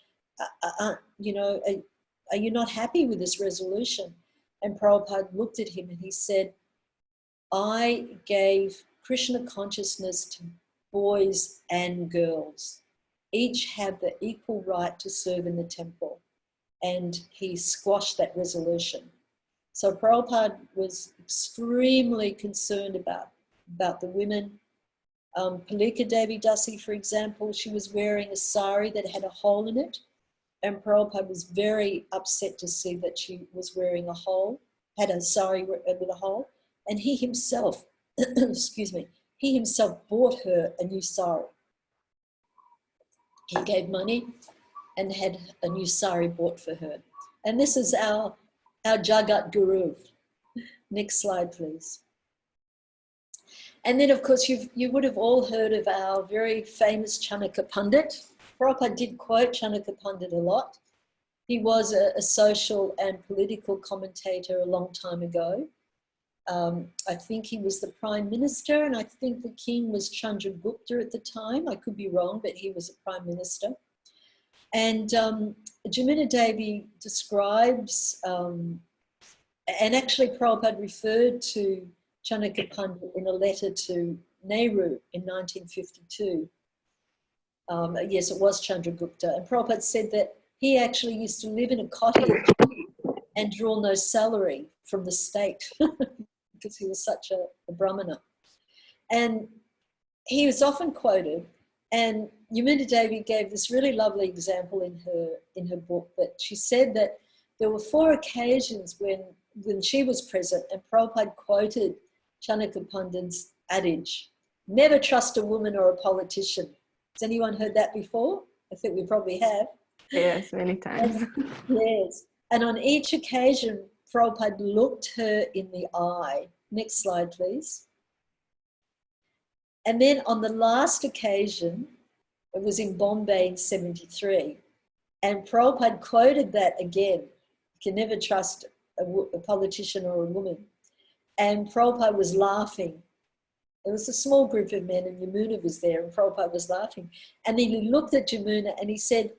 you know, are you not happy with this resolution? And Prabhupada looked at him and he said, I gave Krishna consciousness to boys and girls. Each have the equal right to serve in the temple. And he squashed that resolution. So Prabhupada was extremely concerned about the women. Palika Devi Dasi, for example, she was wearing a sari that had a hole in it. And Prabhupada was very upset to see that she was wearing had a sari with a hole. And he himself, excuse me, he himself bought her a new sari. He gave money and had a new sari bought for her. And this is our Jagat Guru. Next slide, please. And then, of course, you would have all heard of our very famous Chanaka Pandit. Prabhupada did quote Chanaka Pandit a lot. He was a social and political commentator a long time ago. I think he was the Prime Minister, and I think the king was Chandragupta at the time. I could be wrong, but he was a Prime Minister. And Jamuna Devi describes, and actually Prabhupada referred to Chanaka Pandit in a letter to Nehru in 1952. Yes, it was Chandragupta. And Prabhupada said that he actually used to live in a cottage and draw no salary from the state because he was such a brahmana. And he was often quoted, and Yamuna Devi gave this really lovely example in her book, that she said that there were 4 occasions when she was present and Prabhupada quoted Chanaka Pandit's adage, never trust a woman or a politician. Has anyone heard that before? I think we probably have. Yes, many times. Yes. And on each occasion, Prabhupada looked her in the eye. Next slide, please. And then on the last occasion, it was in Bombay in 73. And Prabhupada quoted that again. You can never trust a politician or a woman. And Prabhupada was laughing. It was a small group of men and Yamuna was there and Prabhupada was laughing. And then he looked at Yamuna and he said,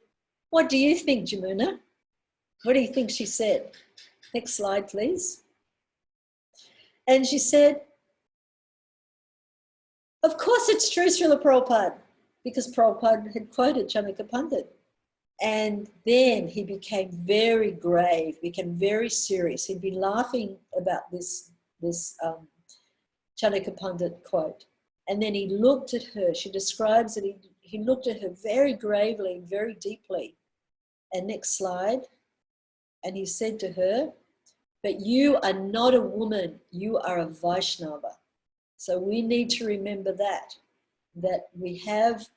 "What do you think, Yamuna?" What do you think she said? Next slide, please. And she said, "Of course it's true, Srila Prabhupada," because Prabhupada had quoted Chanaka Pandit. And then he became very grave, became very serious. He'd been laughing about this Chanaka Pandit quote. And then he looked at her. She describes that he looked at her very gravely, very deeply. And next slide. And he said to her, "But you are not a woman, you are a Vaishnava." So we need to remember that we have,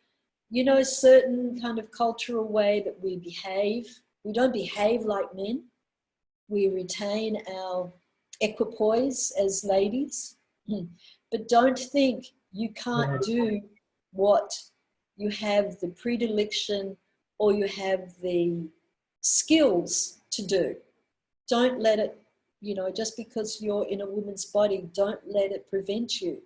you know, a certain kind of cultural way that we behave. We don't behave like men. We retain our equipoise as ladies. But don't think you can't do what you have the predilection or you have the skills to do. Don't let it, you know, just because you're in a woman's body, don't let it prevent you.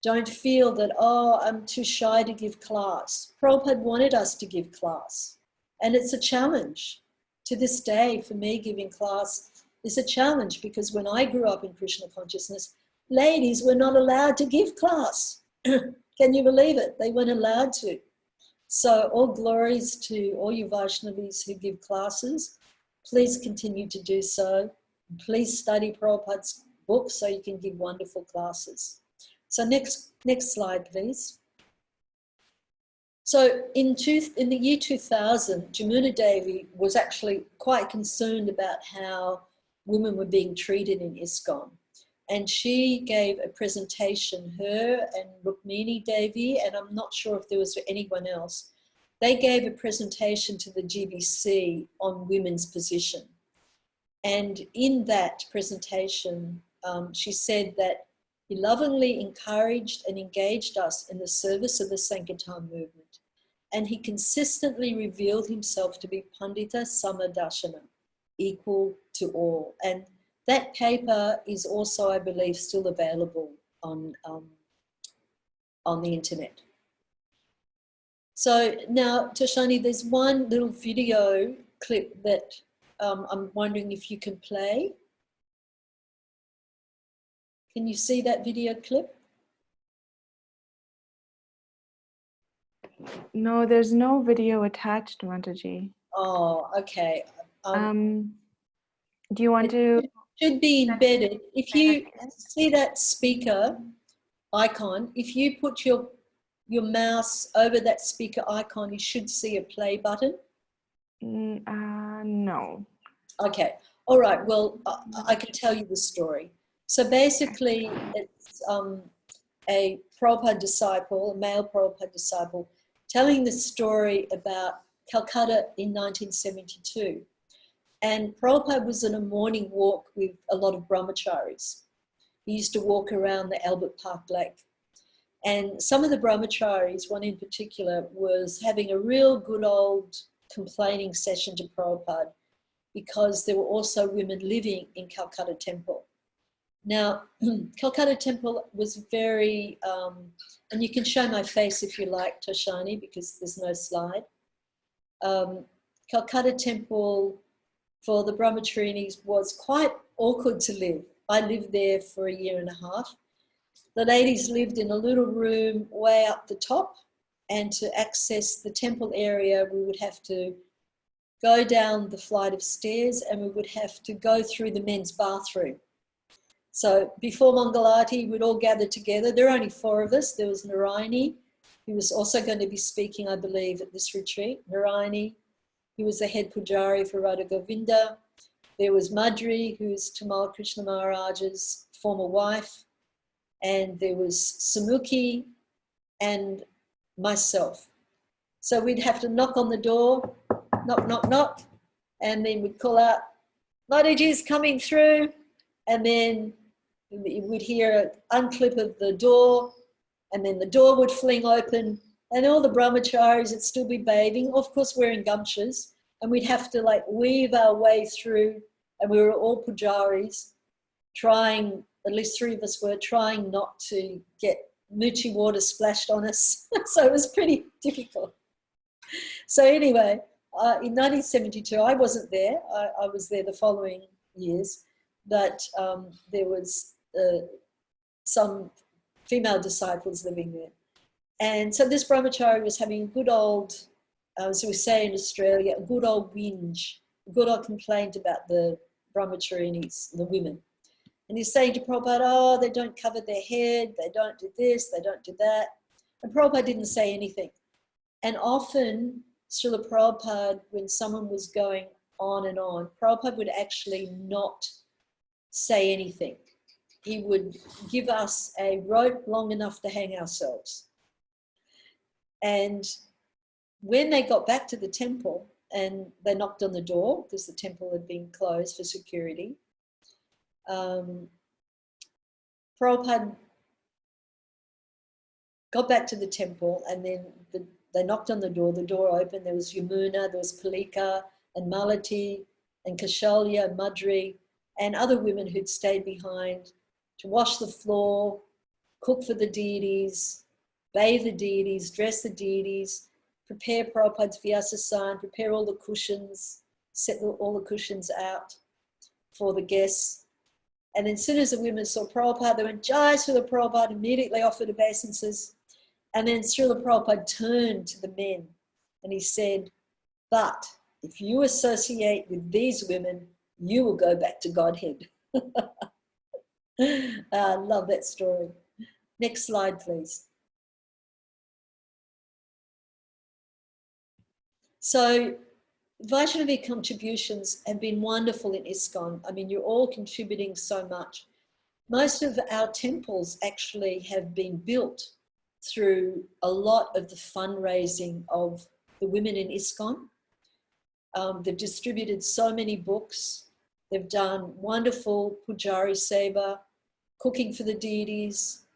Don't feel that, oh, I'm too shy to give class. Prabhupada wanted us to give class. And it's a challenge. To this day, for me, giving class is a challenge because when I grew up in Krishna consciousness, ladies were not allowed to give class. Can you believe it? They weren't allowed to. So all glories to all you Vaishnavis who give classes. Please continue to do so. Please study Prabhupada's books so you can give wonderful classes. So next slide, please. So in the year 2000, Jamuna Devi was actually quite concerned about how women were being treated in ISKCON. And she gave a presentation, her and Rukmini Devi, and I'm not sure if there was anyone else. They gave a presentation to the GBC on women's position. And in that presentation, she said that he lovingly encouraged and engaged us in the service of the Sankirtan movement. And he consistently revealed himself to be Pandita Samadarshana, equal to all. And that paper is also, I believe, still available on the internet. So now, Toshani, there's one little video clip that I'm wondering if you can play. Can you see that video clip? No, there's no video attached, Mataji. Oh, okay. Do you want to? It should be embedded. If you see that speaker icon, if you put your mouse over that speaker icon, you should see a play button. No. Okay. All right. Well, I can tell you the story. So basically, it's a Prabhupada disciple, a male Prabhupada disciple, telling the story about Calcutta in 1972. And Prabhupada was on a morning walk with a lot of brahmacharis. He used to walk around the Albert Park Lake. And some of the brahmacharis, one in particular, was having a real good old complaining session to Prabhupada because there were also women living in Calcutta Temple. Now, Calcutta Temple was very, and you can show my face if you like, Toshani, because there's no slide. Calcutta Temple for the brahmacharinis was quite awkward to live. I lived there for a year and a half. The ladies lived in a little room way up the top, and to access the temple area, we would have to go down the flight of stairs and we would have to go through the men's bathroom. So before Mangalati, we'd all gather together. There were only 4 of us. There was Narayani, who was also going to be speaking, I believe, at this retreat. Narayani, who was the head pujari for Radha-Govinda. There was Madhuri, who is Tamal Krishna Maharaj's former wife. And there was Samukhi and myself. So we'd have to knock on the door, knock, knock, knock. And then we'd call out, Mataji's coming through. And then we'd hear an unclip of the door, and then the door would fling open, and all the brahmacharis would still be bathing, of course wearing gumshoes, and we'd have to like weave our way through, and we were all pujaris, trying, at least 3 of us were, trying not to get moochi water splashed on us. So it was pretty difficult. So anyway, in 1972, I wasn't there. I was there the following years, but there was some female disciples living there. And so this brahmachari was having a good old, as we say in Australia, a good old whinge, a good old complaint about the brahmacharinis, the women. And he's saying to Prabhupada, oh, they don't cover their head, they don't do this, they don't do that. And Prabhupada didn't say anything. And often, Srila Prabhupada, when someone was going on and on, Prabhupada would actually not say anything. He would give us a rope long enough to hang ourselves. And when they got back to the temple and they knocked on the door, because the temple had been closed for security, Prabhupada got back to the temple, and then they knocked on the door opened, there was Yamuna, there was Palika and Malati and Kaushalya and Madri and other women who'd stayed behind to wash the floor, cook for the deities, bathe the deities, dress the deities, prepare Prabhupada's Vyasasan, prepare all the cushions, set all the cushions out for the guests. And then as soon as the women saw Prabhupada, they went, Jai Srila Prabhupada, immediately offered obeisances. And then Srila Prabhupada turned to the men and he said, but if you associate with these women, you will go back to Godhead. I love that story. Next slide, please. So Vaishnavi contributions have been wonderful in ISKCON. I mean, you're all contributing so much. Most of our temples actually have been built through a lot of the fundraising of the women in ISKCON. They've distributed so many books. They've done wonderful Pujari Seva, cooking for the deities.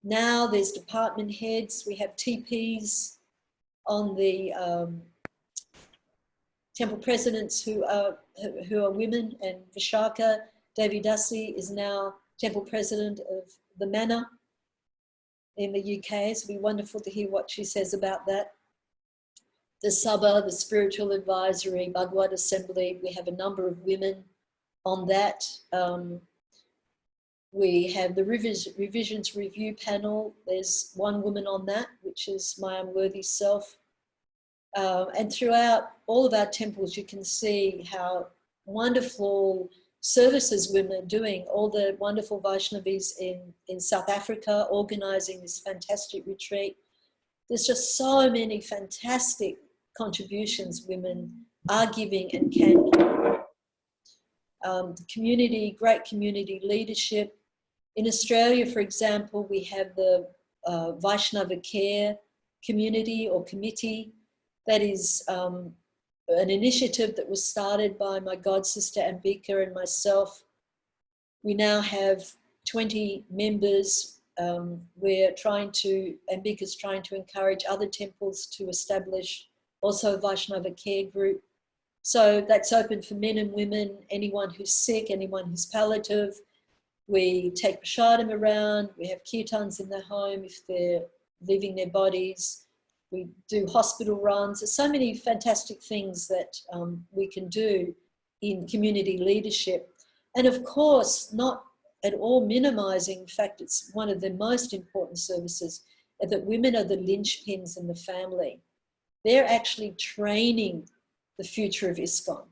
Now there's department heads. We have TPs on the temple presidents who are women, and Vishaka Devi Dasi is now temple president of the Manor in the UK. So it'll be wonderful to hear what she says about that. The Sabha, the Spiritual Advisory, Bhagavad Assembly, we have a number of women on that. We have the Revisions Review Panel. There's one woman on that, which is my unworthy self. And throughout all of our temples, you can see how wonderful services women are doing. All the wonderful Vaishnavis in South Africa organising this fantastic retreat. There's just so many fantastic contributions women are giving and can give. The community, great community leadership. In Australia, for example, we have the Vaishnava Care Community or Committee. That is an initiative that was started by my god sister Ambika and myself. We now have 20 members. Ambika's trying to encourage other temples to establish also a Vaishnava Care Group. So that's open for men and women, anyone who's sick, anyone who's palliative. We take prasadam around, we have kirtans in their home if they're leaving their bodies. We do hospital runs. There's so many fantastic things that we can do in community leadership. And of course, not at all minimizing, in fact, it's one of the most important services, that women are the linchpins in the family. They're actually training the future of ISKCON.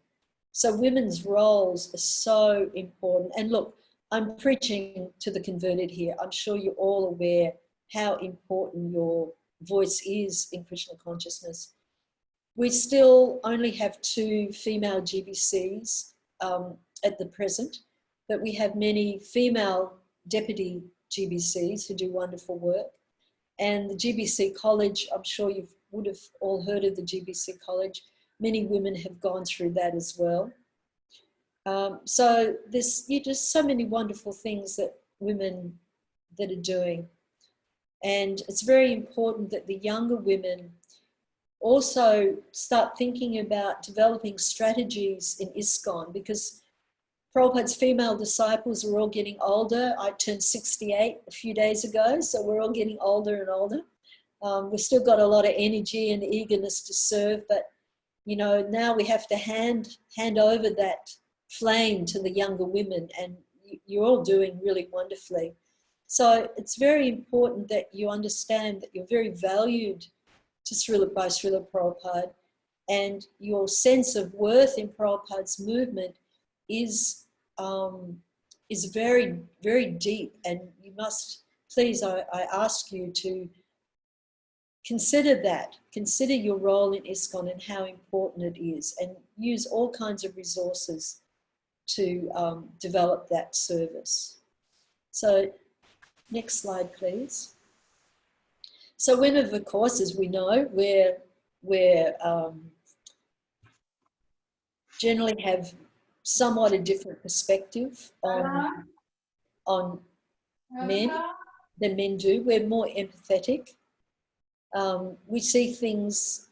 So women's roles are so important. And look, I'm preaching to the converted here. I'm sure you're all aware how important your voice is in Krishna consciousness. We still only have 2 female GBCs at the present, but we have many female deputy GBCs who do wonderful work. And the GBC College, I'm sure you would have all heard of the GBC College. many women have gone through that as well. So there's just so many wonderful things that women that are doing. And it's very important that the younger women also start thinking about developing strategies in ISKCON, because Prabhupada's female disciples are all getting older. I turned 68 a few days ago, so we're all getting older and older. We've still got a lot of energy and eagerness to serve, but you know, now we have to hand over that flame to the younger women, and you're all doing really wonderfully. So it's very important that you understand that you're very valued by Srila Prabhupada, and your sense of worth in Prabhupada's movement is very, very deep, and you must, please, I ask you to consider that. Consider your role in ISKCON and how important it is, and use all kinds of resources to develop that service. So next slide, please. So women, of course, as we know, we're generally have somewhat a different perspective on men than men do. We're more empathetic. We see things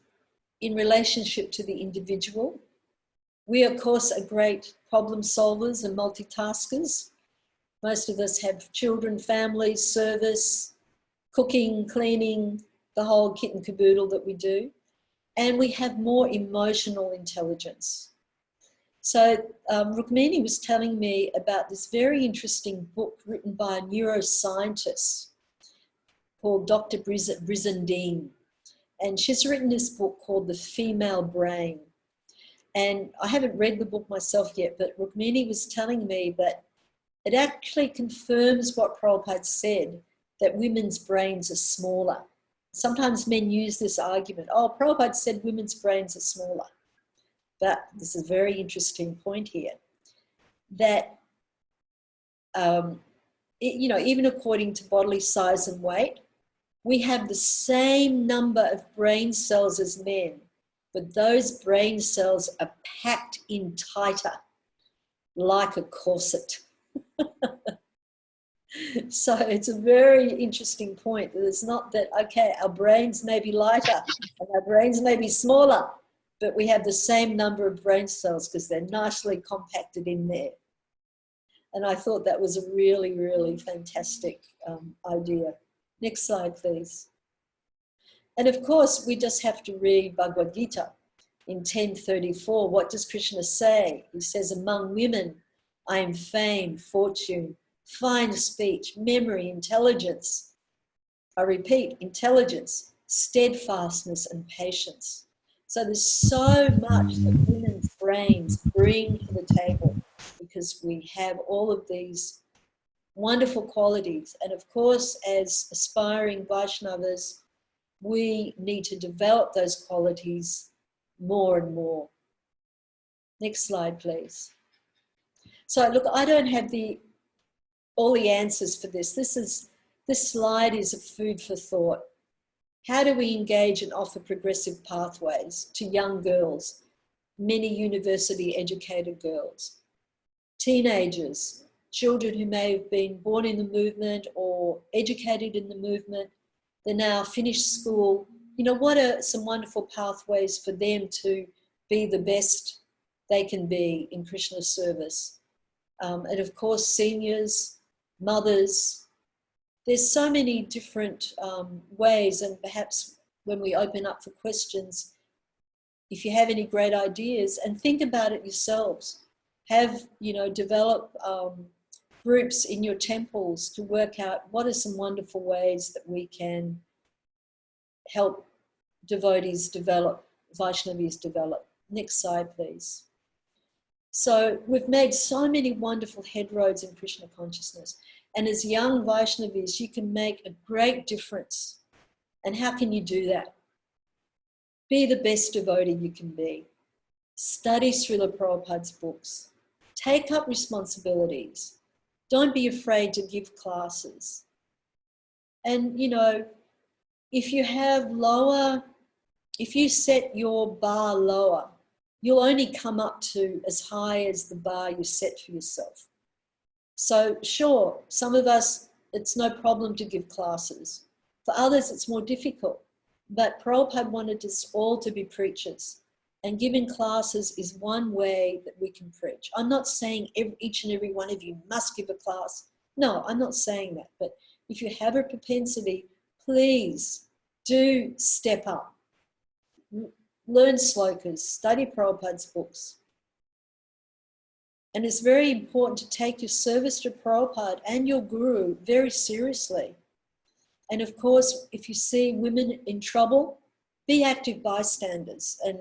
in relationship to the individual. We, of course, are great problem solvers and multitaskers. Most of us have children, families, service, cooking, cleaning, the whole kit and caboodle that we do. And we have more emotional intelligence. So Rukmini was telling me about this very interesting book written by a neuroscientist called Dr. Brizendine. And she's written this book called The Female Brain. And I haven't read the book myself yet, but Rukmini was telling me that it actually confirms what Prabhupada said, that women's brains are smaller. Sometimes men use this argument, oh, Prabhupada said women's brains are smaller. But this is a very interesting point here, that, you know, even according to bodily size and weight, we have the same number of brain cells as men, but those brain cells are packed in tighter, like a corset. So it's a very interesting point that it's not that, okay, our brains may be lighter and our brains may be smaller, but we have the same number of brain cells because they're nicely compacted in there. And I thought that was a really, really fantastic idea. Next slide, please. And of course, we just have to read Bhagavad Gita in 10:34. What does Krishna say? He says, among women, I am fame, fortune, fine speech, memory, intelligence. I repeat, intelligence, steadfastness, and patience. So there's so much that women's brains bring to the table because we have all of these wonderful qualities. And of course, as aspiring Vaishnavas, we need to develop those qualities more and more. Next slide, please. So look, I don't have all the answers for this. This slide is a food for thought. How do we engage and offer progressive pathways to young girls, many university educated girls, teenagers, children who may have been born in the movement or educated in the movement, they now finished school. You know, what are some wonderful pathways for them to be the best they can be in Krishna's service? And of course, seniors, mothers, there's so many different ways, and perhaps when we open up for questions, if you have any great ideas, and think about it yourselves. Have, you know, develop groups in your temples to work out what are some wonderful ways that we can help devotees develop, Vaishnavis develop. Next slide, please. So we've made so many wonderful headroads in Krishna consciousness. And as young Vaishnavis, you can make a great difference. And how can you do that? Be the best devotee you can be. Study Srila Prabhupada's books. Take up responsibilities. Don't be afraid to give classes. And, you know, if you set your bar lower, you'll only come up to as high as the bar you set for yourself. So sure, some of us, it's no problem to give classes. For others, it's more difficult. But Prabhupada wanted us all to be preachers. And giving classes is one way that we can preach. I'm not saying each and every one of you must give a class. No, I'm not saying that. But if you have a propensity, please do step up. Learn slokas, study Prabhupada's books. And it's very important to take your service to Prabhupada and your guru very seriously. And of course, if you see women in trouble, be active bystanders. And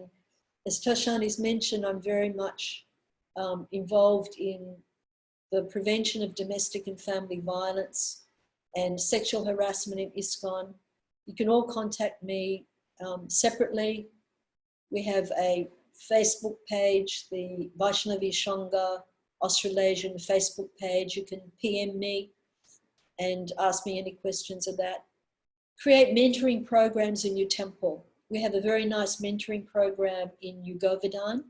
as Toshani's mentioned, I'm very much involved in the prevention of domestic and family violence and sexual harassment in ISKCON. You can all contact me separately. We have a Facebook page, the Vaishnavi Shanga Australasian Facebook page. You can PM me and ask me any questions of that. Create mentoring programs in your temple. We have a very nice mentoring program in Govardhan,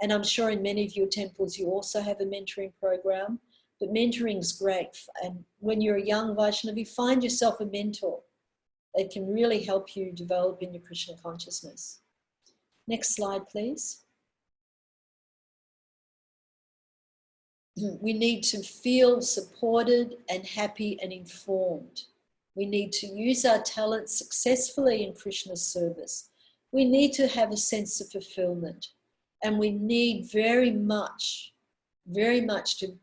and I'm sure in many of your temples you also have a mentoring program. But mentoring is great, and when you're a young Vaishnavi, find yourself a mentor. It can really help you develop in your Krishna consciousness. Next slide, please. We need to feel supported and happy and informed. We need to use our talents successfully in Krishna's service. We need to have a sense of fulfillment. And we need very much to,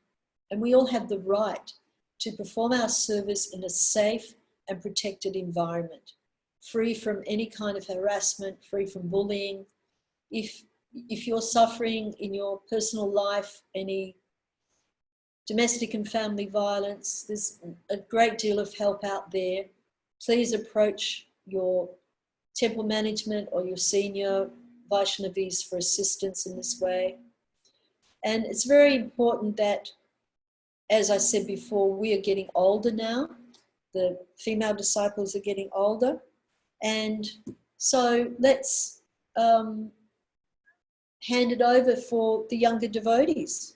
and we all have the right to perform our service in a safe and protected environment, free from any kind of harassment, free from bullying. If you're suffering in your personal life any domestic and family violence, there's a great deal of help out there. Please approach your temple management or your senior Vaishnavis for assistance in this way. And it's very important that, as I said before, we are getting older now. The female disciples are getting older. And so let's hand it over for the younger devotees.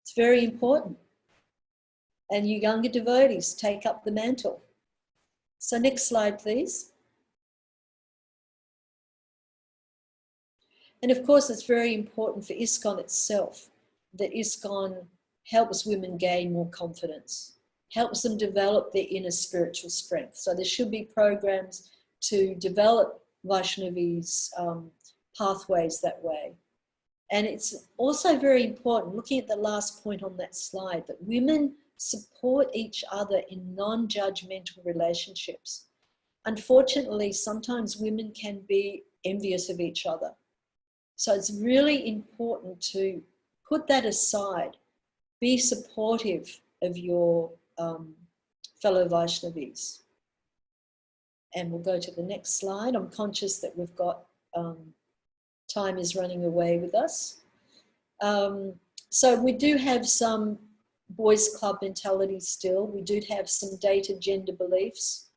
It's very important. And you younger devotees, take up the mantle. So next slide, please. And of course, it's very important for ISKCON itself that ISKCON helps women gain more confidence, helps them develop their inner spiritual strength. So there should be programs to develop Vaishnavis' pathways that way. And it's also very important, looking at the last point on that slide, that women support each other in non-judgmental relationships. Unfortunately, sometimes women can be envious of each other. So it's really important to put that aside. Be supportive of your fellow Vaishnavis. And we'll go to the next slide. I'm conscious that we've got time is running away with us. So we do have some boys' club mentality still. We do have some dated gender beliefs.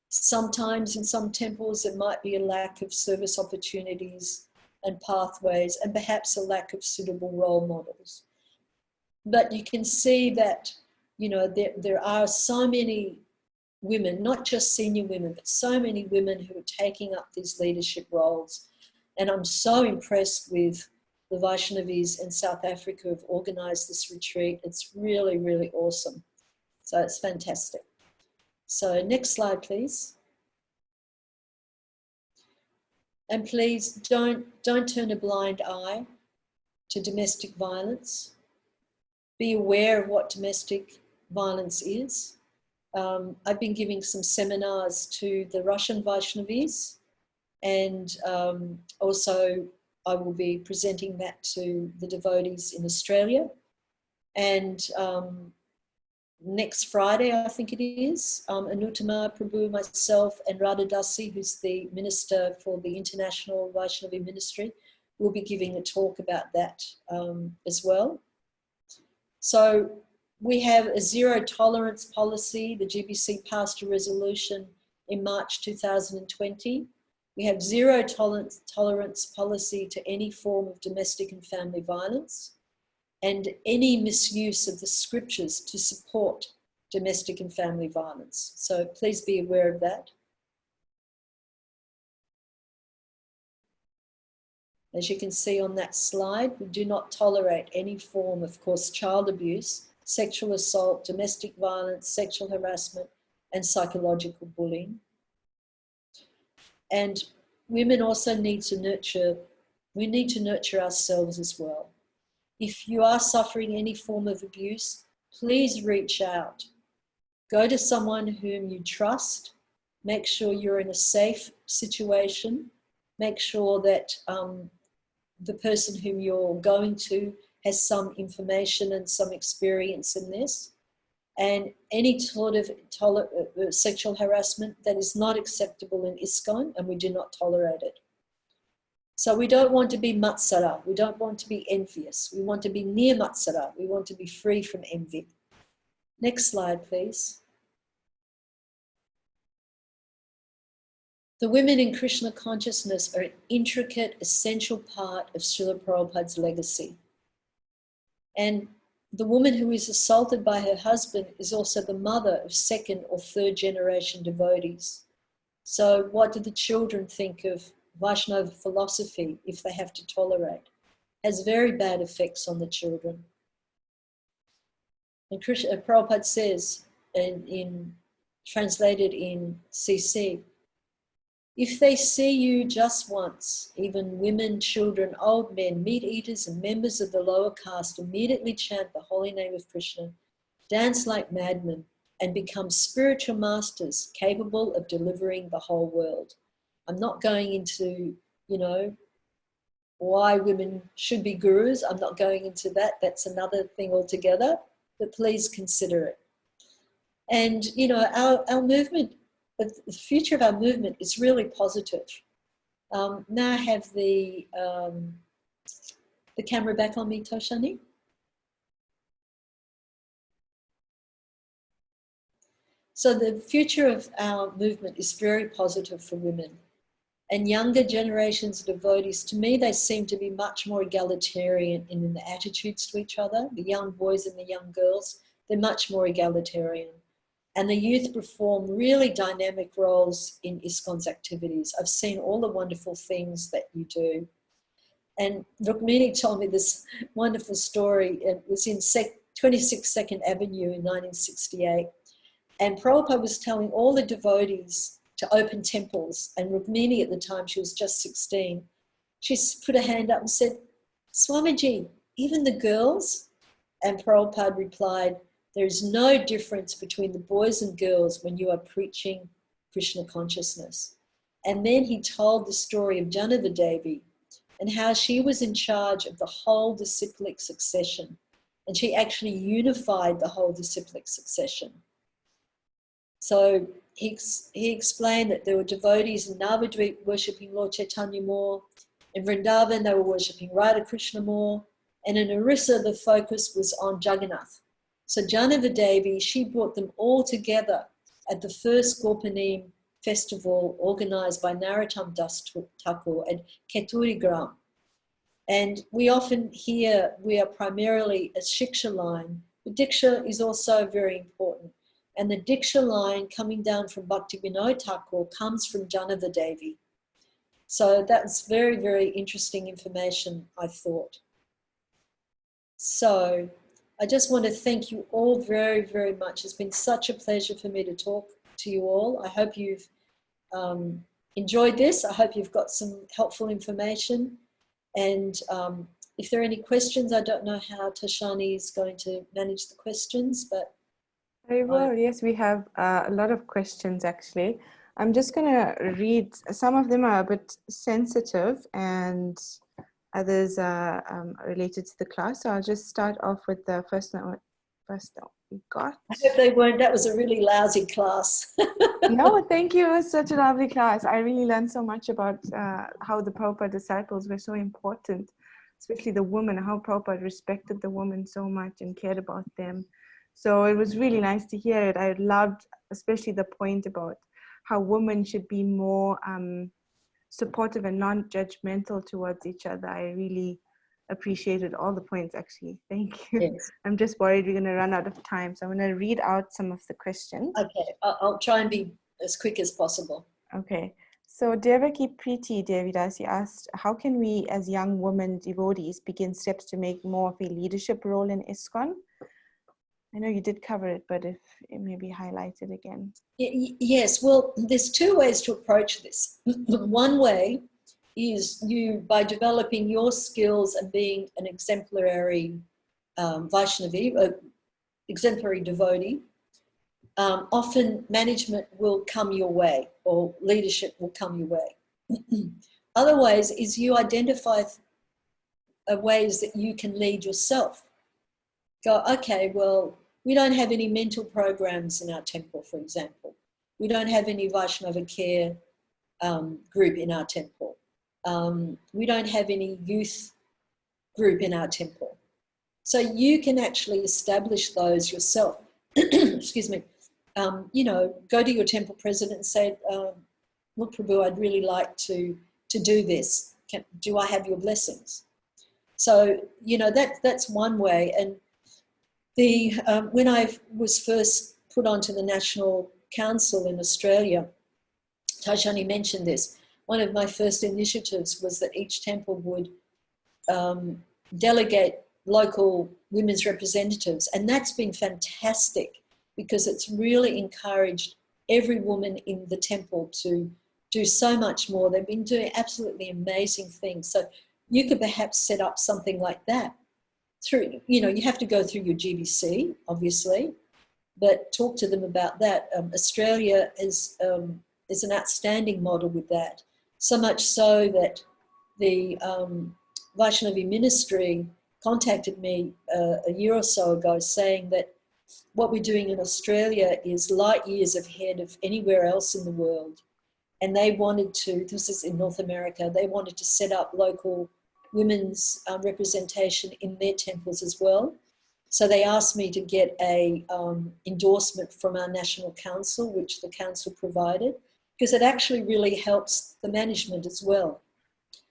Sometimes in some temples there might be a lack of service opportunities and pathways, and perhaps a lack of suitable role models. But you can see that, you know, there are so many women, not just senior women, but so many women who are taking up these leadership roles. And I'm so impressed with the Vaishnavis in South Africa who have organized this retreat. It's really, really awesome. So it's fantastic. So next slide, please. And please don't turn a blind eye to domestic violence. Be aware of what domestic violence is. I've been giving some seminars to the Russian Vaishnavis, and also I will be presenting that to the devotees in Australia. And next Friday, I think it is, Anuttama Prabhu, myself, and Radha-Madhava Dasi, who's the Minister for the International Vaishnavi Ministry, will be giving a talk about that as well. So we have a zero tolerance policy. The GBC passed a resolution in March 2020. We have zero tolerance policy to any form of domestic and family violence and any misuse of the scriptures to support domestic and family violence. So please be aware of that. As you can see on that slide, we do not tolerate any form of course, child abuse, sexual assault, domestic violence, sexual harassment, and psychological bullying. And women also need to nurture, we need to nurture ourselves as well. If you are suffering any form of abuse, please reach out. Go to someone whom you trust. Make sure you're in a safe situation. Make sure that the person whom you're going to has some information and some experience in this. And any sort of sexual harassment that is not acceptable in ISKCON, and we do not tolerate it. So we don't want to be matsara. We don't want to be envious. We want to be near matsara. We want to be free from envy. Next slide, please. The women in Krishna consciousness are an intricate, essential part of Srila Prabhupada's legacy. And the woman who is assaulted by her husband is also the mother of second or third generation devotees. So what do the children think of Vaishnava philosophy if they have to tolerate? It has very bad effects on the children. And Prabhupada says, translated in CC, if they see you just once, even women, children, old men, meat eaters and members of the lower caste immediately chant the holy name of Krishna, dance like madmen, and become spiritual masters capable of delivering the whole world. I'm not going into, why women should be gurus. I'm not going into that. That's another thing altogether, but please consider it. And, our movement, the future of our movement is really positive. May I have the camera back on me, Toshani? So the future of our movement is very positive for women. And younger generations of devotees, to me, they seem to be much more egalitarian in the attitudes to each other. The young boys and the young girls, they're much more egalitarian. And the youth perform really dynamic roles in ISKCON's activities. I've seen all the wonderful things that you do. And Rukmini told me this wonderful story. It was in 26 Second Avenue in 1968. And Prabhupada was telling all the devotees to open temples. And Rukmini at the time, she was just 16, she put her hand up and said, Swamiji, even the girls? And Prabhupada replied, there is no difference between the boys and girls when you are preaching Krishna consciousness. And then he told the story of Janava Devi and how she was in charge of the whole disciplic succession. And she actually unified the whole disciplic succession. So he explained that there were devotees in Navadvip worshipping Lord Chaitanya more. In Vrindavan, they were worshipping Radha Krishna more. And in Orissa, the focus was on Jagannath. So Janava Devi, she brought them all together at the first Gorpanim festival organised by Narottam Das Thakur at Keturi Gram. And we often hear we are primarily a Shiksha line, but Diksha is also very important. And the Diksha line coming down from Bhaktivedanta Thakur comes from Janava Devi. So that's very, very interesting information, I thought. So I just want to thank you all very, very much. It's been such a pleasure for me to talk to you all. I hope you've enjoyed this. I hope you've got some helpful information. And if there are any questions, I don't know how Toshani is going to manage the questions, but Very well. Yes, we have a lot of questions actually. I'm just going to read. Some of them are a bit sensitive and others are related to the class. So I'll just start off with the first one we got. I hope they weren't. That was a really lousy class. No, thank you. It was such a lovely class. I really learned so much about how the Prabhupada disciples were so important, especially the women, how Prabhupada respected the women so much and cared about them. So it was really nice to hear it. I loved especially the point about how women should be more supportive and non-judgmental towards each other. I really appreciated all the points, actually. Thank you. Yes. I'm just worried we're going to run out of time, so I'm going to read out some of the questions. Okay, I'll try and be as quick as possible. Okay. So Devaki Preeti Devi Dasi asked, how can we as young women devotees begin steps to make more of a leadership role in ISKCON? I know you did cover it, but if it may be highlighted again. Yes, well, there's two ways to approach this. One way is by developing your skills and being an exemplary Vaishnavi, exemplary devotee. Often management will come your way, or leadership will come your way. Other ways is you identify ways that you can lead yourself. Go, okay, well, we don't have any mental programs in our temple, for example. We don't have any Vaishnava care group in our temple. We don't have any youth group in our temple. So you can actually establish those yourself. Excuse me. You know, go to your temple president and say, look, Prabhu, I'd really like to do this. Do I have your blessings? So, you know, that's one way. And when I was first put onto the National Council in Australia, Taishani mentioned this, one of my first initiatives was that each temple would delegate local women's representatives. And that's been fantastic, because it's really encouraged every woman in the temple to do so much more. They've been doing absolutely amazing things. So you could perhaps set up something like that. Through, you know, you have to go through your GBC, obviously, but talk to them about that. Australia is an outstanding model with that. So much so that the Vaishnavi ministry contacted me a year or so ago saying that what we're doing in Australia is light years ahead of anywhere else in the world. And they wanted to, this is in North America, they wanted to set up local women's representation in their temples as well. So they asked me to get a endorsement from our National Council, which the council provided, because it actually really helps the management as well.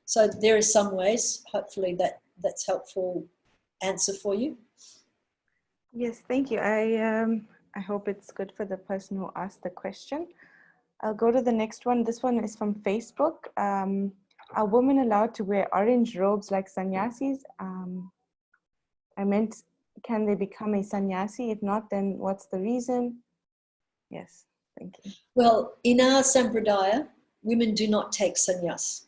So there are some ways, hopefully that's helpful answer for you. Yes, thank you. I hope it's good for the person who asked the question. I'll go to the next one. This one is from Facebook. Are women allowed to wear orange robes like sannyasis? I meant, can they become a sannyasi? If not, then what's the reason? Yes, thank you. Well, in our sampradaya, women do not take sannyas.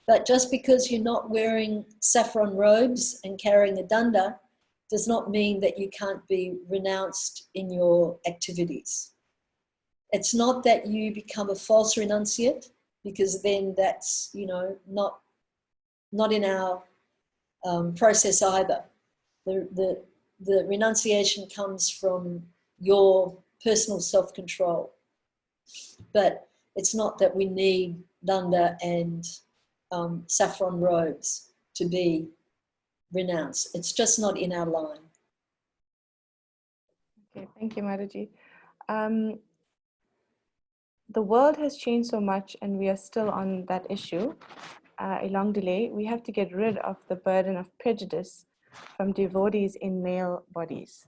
But just because you're not wearing saffron robes and carrying a danda does not mean that you can't be renounced in your activities. It's not that you become a false renunciate, because then that's, you know, not in our process either. The renunciation comes from your personal self-control. But it's not that we need danda and saffron robes to be renounced. It's just not in our line. Okay, thank you, Mataji. The world has changed so much and we are still on that issue, a long delay. We have to get rid of the burden of prejudice from devotees in male bodies.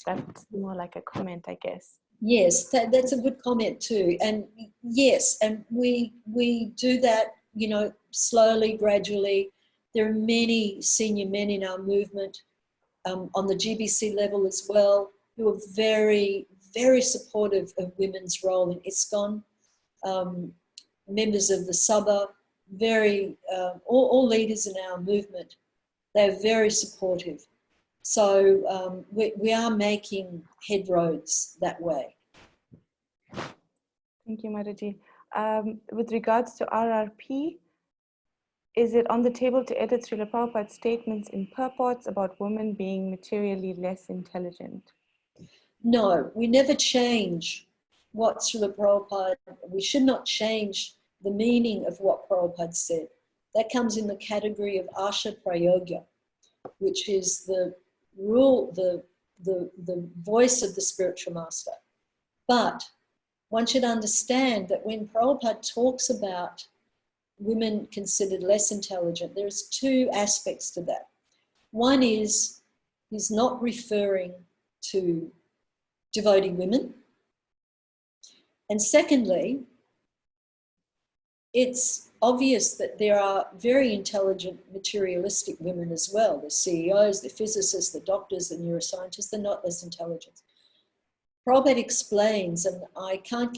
That's more like a comment, I guess. Yes, that's a good comment too. And yes, and we do that, you know, slowly, gradually. There are many senior men in our movement on the GBC level as well, who are very, very supportive of women's role in ISKCON. Members of the Sabha, all leaders in our movement, they're very supportive. So we are making headroads that way. Thank you, Mataji. With regards to RRP, is it on the table to edit Srila Prabhupada's statements in purports about women being materially less intelligent? No, we never change what Srila Prabhupada, we should not change the meaning of what Prabhupada said. That comes in the category of Asha Prayogya, which is the rule, the voice of the spiritual master. But one should understand that when Prabhupada talks about women considered less intelligent, there's two aspects to that. One is he's not referring to devotee women. And secondly, it's obvious that there are very intelligent materialistic women as well. The CEOs, the physicists, the doctors, the neuroscientists, they're not less intelligent. Prabhupada explains, and I can't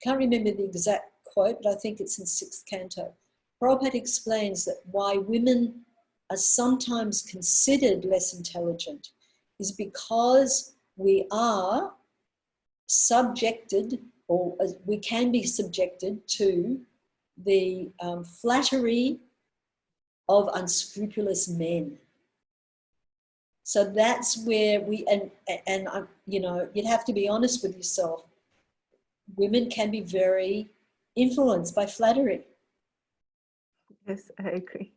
remember the exact quote, but I think it's in 6th canto. Prabhupada explains that why women are sometimes considered less intelligent is because we are subjected, or we can be subjected to the flattery of unscrupulous men. So that's where we, and you know, you'd have to be honest with yourself. Women can be very influenced by flattery. Yes, I agree.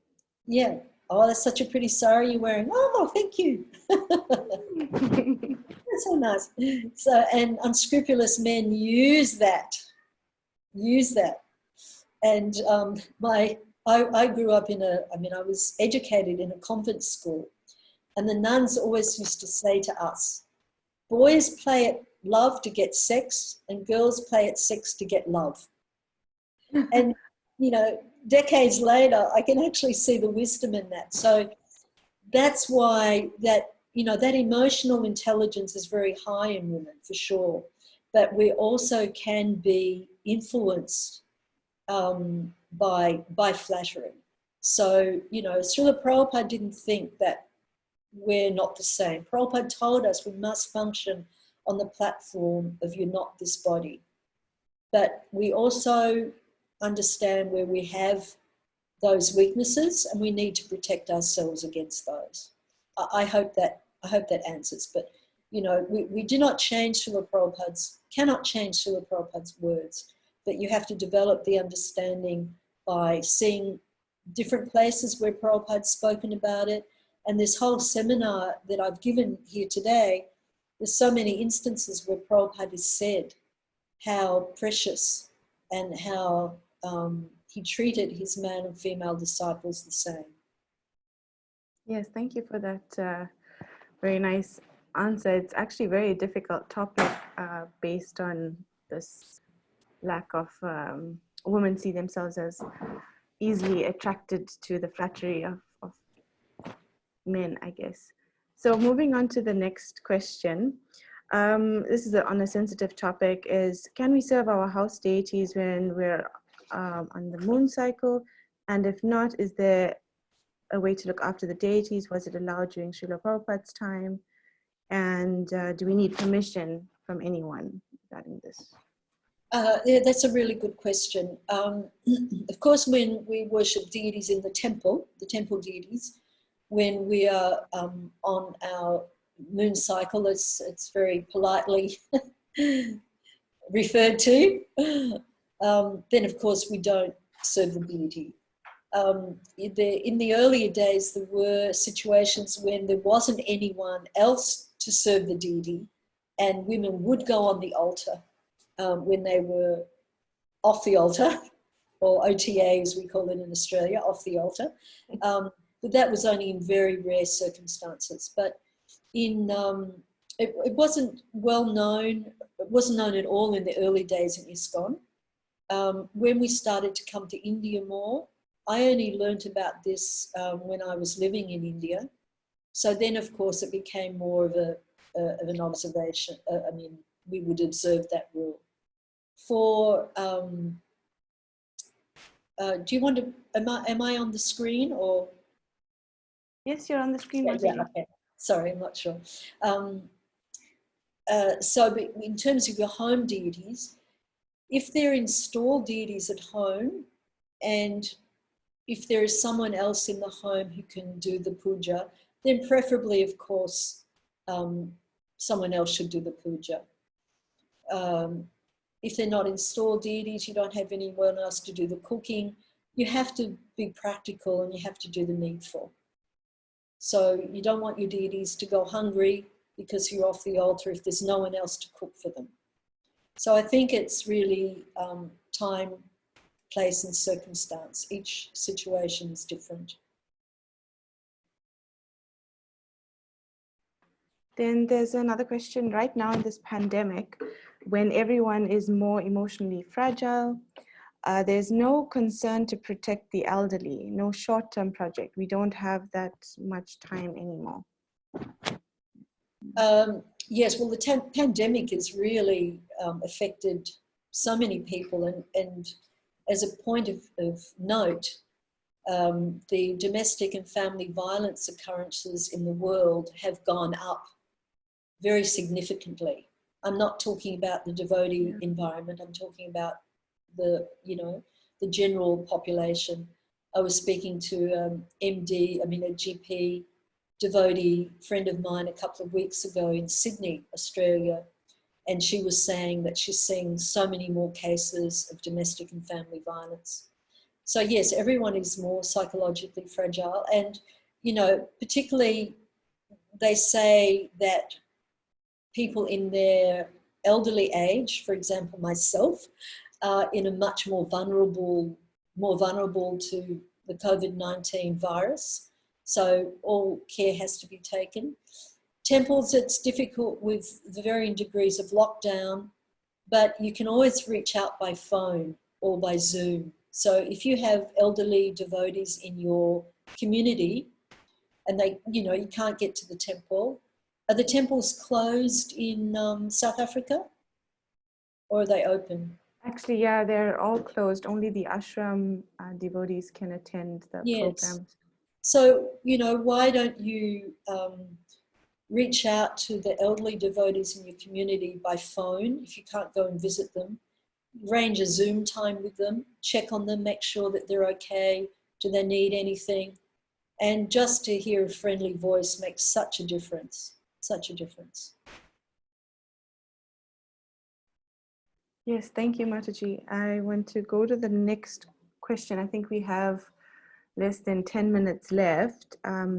Yeah. Oh, that's such a pretty sari you're wearing. Oh, thank you. That's so nice. So, and unscrupulous men use that. And I grew up in I was educated in a convent school, and the nuns always used to say to us, boys play at love to get sex, and girls play at sex to get love. And, you know, decades later, I can actually see the wisdom in that. So that's why that, you know, that emotional intelligence is very high in women, for sure. But we also can be influenced by flattery. So, you know, Srila Prabhupada didn't think that we're not the same. Prabhupada told us we must function on the platform of you're not this body. But we also understand where we have those weaknesses, and we need to protect ourselves against those. I hope that answers. But, you know, we do not change cannot change Srila Prabhupada's words, but you have to develop the understanding by seeing different places where Prabhupada's spoken about it. And this whole seminar that I've given here today, there's so many instances where Prabhupada has said how precious and how he treated his male and female disciples the same. Yes, thank you for that very nice answer. It's actually a very difficult topic based on this lack of women see themselves as easily attracted to the flattery of men, I guess. So moving on to the next question. This is on a sensitive topic, is can we serve our house deities when we're on the moon cycle? And if not, is there a way to look after the deities? Was it allowed during Srila Prabhupada's time? And do we need permission from anyone regarding this? Yeah, that's a really good question. Of course, when we worship deities in the temple deities, when we are on our moon cycle, it's very politely referred to, then of course we don't serve the deity. In the earlier days, there were situations when there wasn't anyone else to serve the deity, and women would go on the altar when they were off the altar, or OTA as we call it in Australia, off the altar. But that was only in very rare circumstances. But it wasn't well known, it wasn't known at all in the early days in ISKCON. When we started to come to India more, I only learnt about this when I was living in India. So then, of course, it became more of an observation. I mean, we would observe that rule. For, do you want to, am I on the screen or? Yes, you're on the screen. Yeah, okay. Sorry, I'm not sure. So in terms of your home deities, if they're installed deities at home, and if there is someone else in the home who can do the puja, then preferably, of course, someone else should do the puja. If they're not installed deities, you don't have anyone else to do the cooking, you have to be practical and you have to do the needful. So you don't want your deities to go hungry because you're off the altar if there's no one else to cook for them. So I think it's really time place and circumstance. Each situation is different. Then there's another question. Right now in this pandemic, when everyone is more emotionally fragile, there's no concern to protect the elderly, no short-term project. We don't have that much time anymore. Yes, well, the pandemic has really affected so many people, and as a point of note, the domestic and family violence occurrences in the world have gone up very significantly. I'm not talking about the devotee environment, I'm talking about the, you know, the general population. I was speaking to a GP devotee friend of mine a couple of weeks ago in Sydney, Australia, and she was saying that she's seeing so many more cases of domestic and family violence. So yes, everyone is more psychologically fragile, and, you know, particularly they say that people in their elderly age, for example, myself, are in a much more vulnerable to the COVID-19 virus. So all care has to be taken. Temples, it's difficult with the varying degrees of lockdown, but you can always reach out by phone or by Zoom. So if you have elderly devotees in your community and they, you know, you can't get to the temple, are the temples closed in South Africa, or are they open? Actually, yeah, they're all closed. Only the ashram devotees can attend the programs. So, you know, why don't you reach out to the elderly devotees in your community by phone if you can't go and visit them, arrange a Zoom time with them, check on them, make sure that they're okay, do they need anything? And just to hear a friendly voice makes such a difference, such a difference. Yes, thank you, Mataji. I want to go to the next question. I think we have less than 10 minutes left.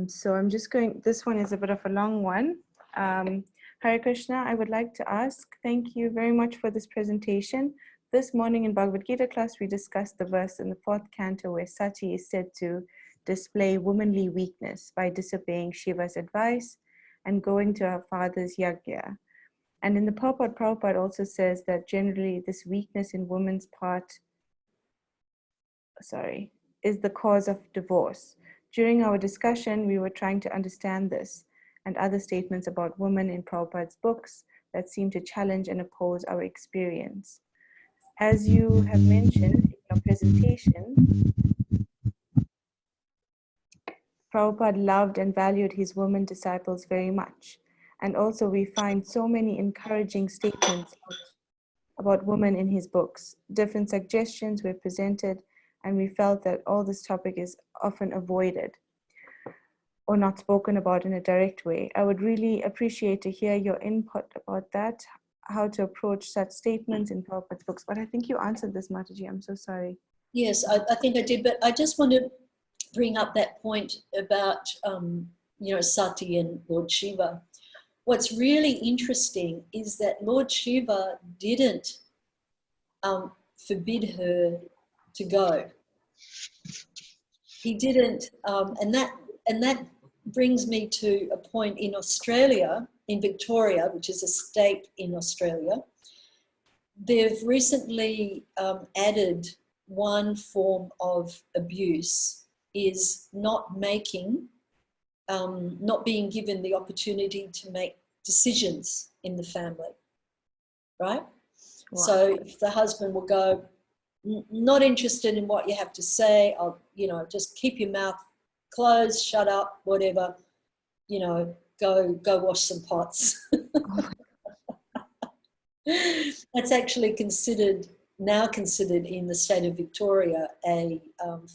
So I'm just going, this one is a bit of a long one. Hare Krishna, I would like to ask, thank you very much for this presentation. This morning in Bhagavad Gita class, we discussed the verse in the 4th canto where Sati is said to display womanly weakness by disobeying Shiva's advice and going to her father's yagya. And in the Prabhupada also says that generally this weakness in women's part, is the cause of divorce. During our discussion, we were trying to understand this and other statements about women in Prabhupada's books that seem to challenge and oppose our experience. As you have mentioned in your presentation, Prabhupada loved and valued his women disciples very much. And also we find so many encouraging statements about women in his books. Different suggestions were presented, and we felt that all this topic is often avoided or not spoken about in a direct way. I would really appreciate to hear your input about that, how to approach such statements in Prabhupada's books. But I think you answered this, Mataji. I'm so sorry. Yes, I think I did, but I just want to bring up that point about, you know, Sati and Lord Shiva. What's really interesting is that Lord Shiva didn't forbid her to go. He didn't, and that brings me to a point in Australia, in Victoria, which is a state in Australia. They've recently added one form of abuse is not being given the opportunity to make decisions in the family, right? Wow. So if the husband will go, not interested in what you have to say, I'll, you know, just keep your mouth closed, shut up, whatever, you know, go wash some pots. That's actually now considered in the state of Victoria a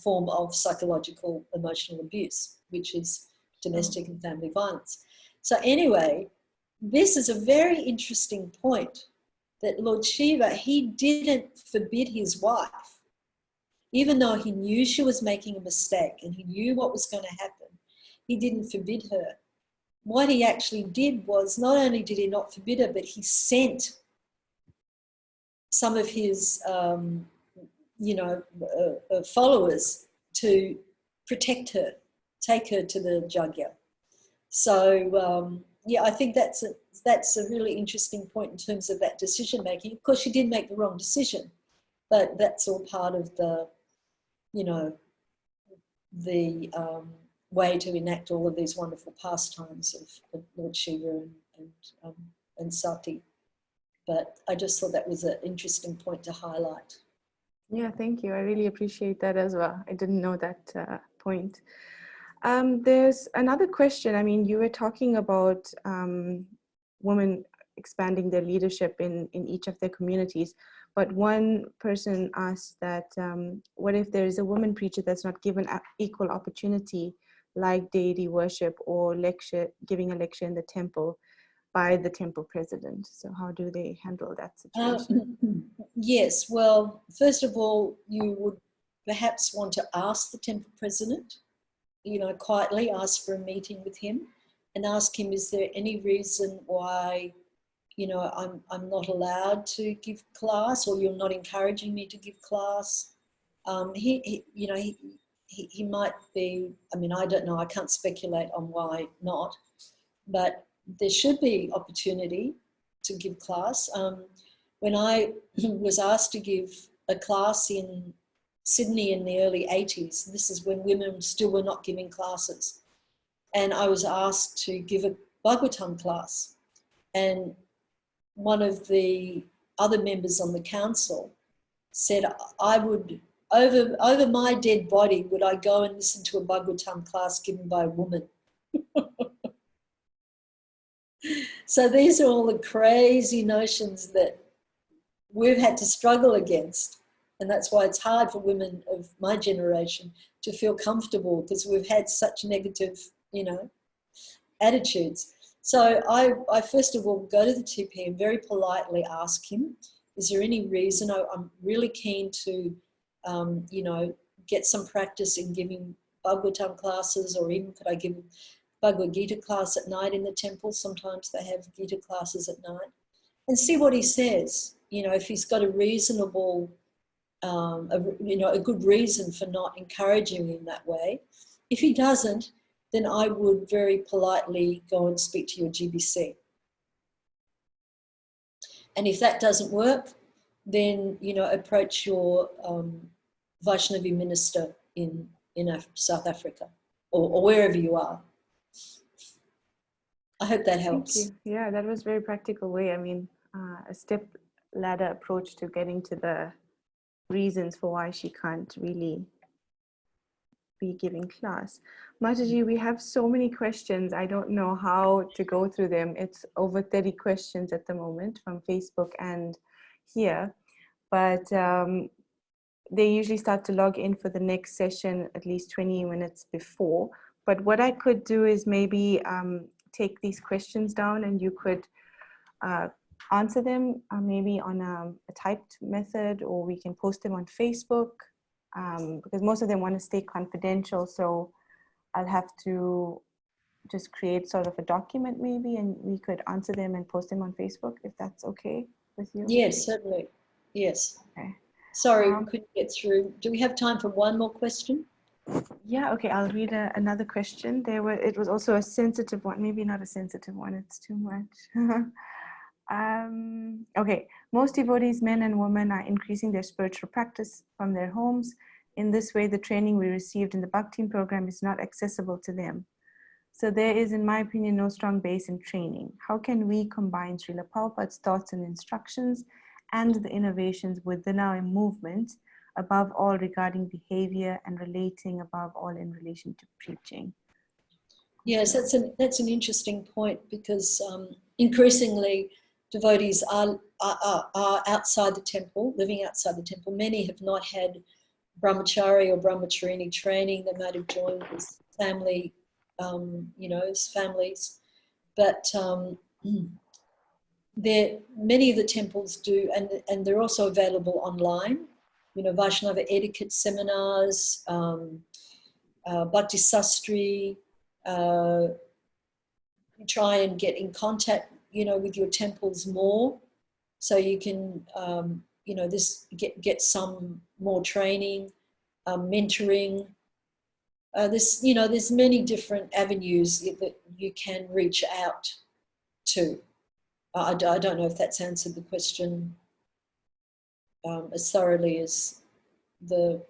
form of psychological emotional abuse, which is domestic and family violence. So anyway, this is a very interesting point that Lord Shiva, he didn't forbid his wife, even though he knew she was making a mistake and he knew what was going to happen. He didn't forbid her. What he actually did was, not only did he not forbid her, but he sent some of his followers to protect her, take her to the Jagya. So yeah, I think that's a really interesting point in terms of that decision making. Of course, she did make the wrong decision, but that's all part of the, the way to enact all of these wonderful pastimes of Lord Shiva and Sati. But I just thought that was an interesting point to highlight. Yeah, thank you. I really appreciate that as well. I didn't know that point. There's another question. I mean, you were talking about women expanding their leadership in each of their communities, but one person asked that what if there is a woman preacher that's not given equal opportunity, like deity worship or giving a lecture in the temple by the temple president? So how do they handle that situation? Yes, well, first of all, you would perhaps want to ask the temple president, quietly ask for a meeting with him and ask him, is there any reason why, I'm not allowed to give class, or you're not encouraging me to give class? He might be, I mean, I don't know, I can't speculate on why not, but there should be opportunity to give class. When I was asked to give a class in Sydney in the early 80s, this is when women still were not giving classes, and I was asked to give a Bhagavatam class, and one of the other members on the council said, I would, over my dead body, would I go and listen to a Bhagavatam class given by a woman? So these are all the crazy notions that we've had to struggle against. And that's why it's hard for women of my generation to feel comfortable, because we've had such negative, attitudes. So I first of all go to the TP and very politely ask him, is there any reason? I'm really keen to, get some practice in giving Bhagavatam classes, or even could I give Bhagavad Gita class at night in the temple? Sometimes they have Gita classes at night. And see what he says. If he's got a reasonable, a good reason for not encouraging him that way. If he doesn't, then I would very politely go and speak to your GBC. And if that doesn't work, then, approach your Vaishnavi minister in South Africa or wherever you are. I hope that helps. Thank you. Yeah, that was a very practical way. I mean, a step ladder approach to getting to the reasons for why she can't really be giving class. Mataji, we have so many questions. I don't know how to go through them. It's over 30 questions at the moment from Facebook and here, but they usually start to log in for the next session at least 20 minutes before. But what I could do is maybe take these questions down, and you could answer them maybe on a typed method, or we can post them on Facebook, because most of them want to stay confidential. So I'll have to just create sort of a document maybe, and we could answer them and post them on Facebook, if that's okay with you. Yes, certainly. Yes. Okay. Sorry, we couldn't get through. Do we have time for one more question? Yeah, okay, I'll read another question. It was also a sensitive one, maybe not a sensitive one, it's too much. Okay, most devotees, men and women, are increasing their spiritual practice from their homes. In this way, the training we received in the Bhakti program is not accessible to them. So there is, in my opinion, no strong base in training. How can we combine Srila Prabhupada's thoughts and instructions and the innovations within our movement, above all regarding behavior, and relating above all in relation to preaching? Yes, that's an interesting point, because increasingly devotees are outside the temple, living outside the temple. Many have not had brahmachari or brahmacharini training. They might have joined with family, families, but many of the temples do, and they're also available online. Vaishnava etiquette seminars, Bhakti Sastri. Try and get in contact, with your temples more, so you can you know, this get some more training, mentoring. There's many different avenues that you can reach out to. I don't know if that's answered the question as thoroughly as the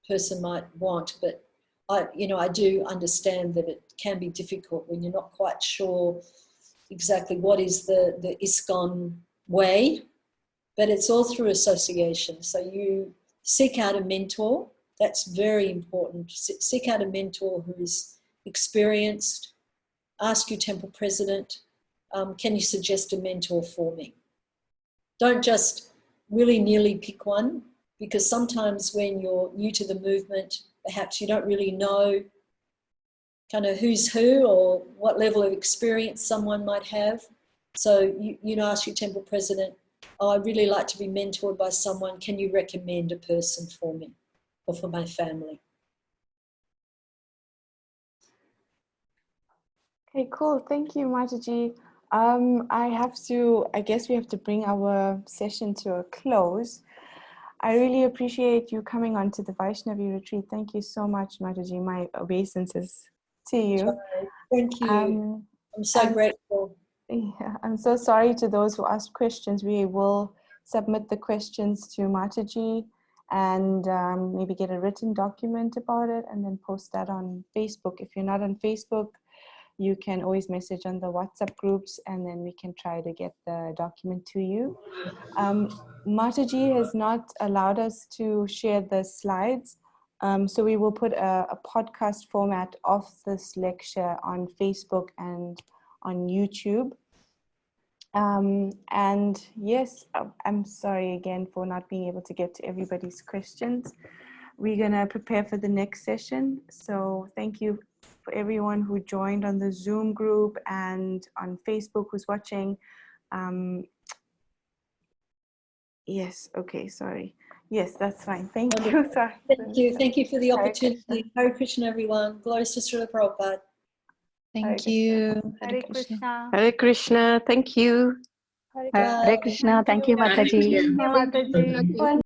person might want, but I do understand that it can be difficult when you're not quite sure exactly what is the ISKCON way, but it's all through association. So you seek out a mentor. That's very important. Seek out a mentor who is experienced. Ask your temple president, can you suggest a mentor for me? Don't just willy-nilly pick one, because sometimes when you're new to the movement, perhaps you don't really know kind of who's who or what level of experience someone might have. So you ask your temple president, oh, I'd really like to be mentored by someone. Can you recommend a person for me or for my family? Okay, cool. Thank you, Mataji. I guess we have to bring our session to a close. I really appreciate you coming on to the Vaishnavi retreat. Thank you so much, Mataji. My obeisances to you. Thank you. I'm so grateful. Yeah, I'm so sorry to those who asked questions. We will submit the questions to Mataji and maybe get a written document about it and then post that on Facebook. If you're not on Facebook, you can always message on the WhatsApp groups and then we can try to get the document to you. Mataji has not allowed us to share the slides, so we will put a podcast format of this lecture on Facebook and on YouTube. And yes, I'm sorry again for not being able to get to everybody's questions. We're gonna prepare for the next session. So thank you for everyone who joined on the Zoom group and on Facebook who's watching. Yes, okay, sorry. Yes, that's fine. Thank you. Sorry. Thank you for the Hare opportunity. Krishna. Hare Krishna, everyone. Glory to Srila Prabhupada. Thank you. Hare Krishna. Hare Krishna. Thank you. Hare Bye. Hare Krishna. Thank you, Mataji. Krishna. Mataji.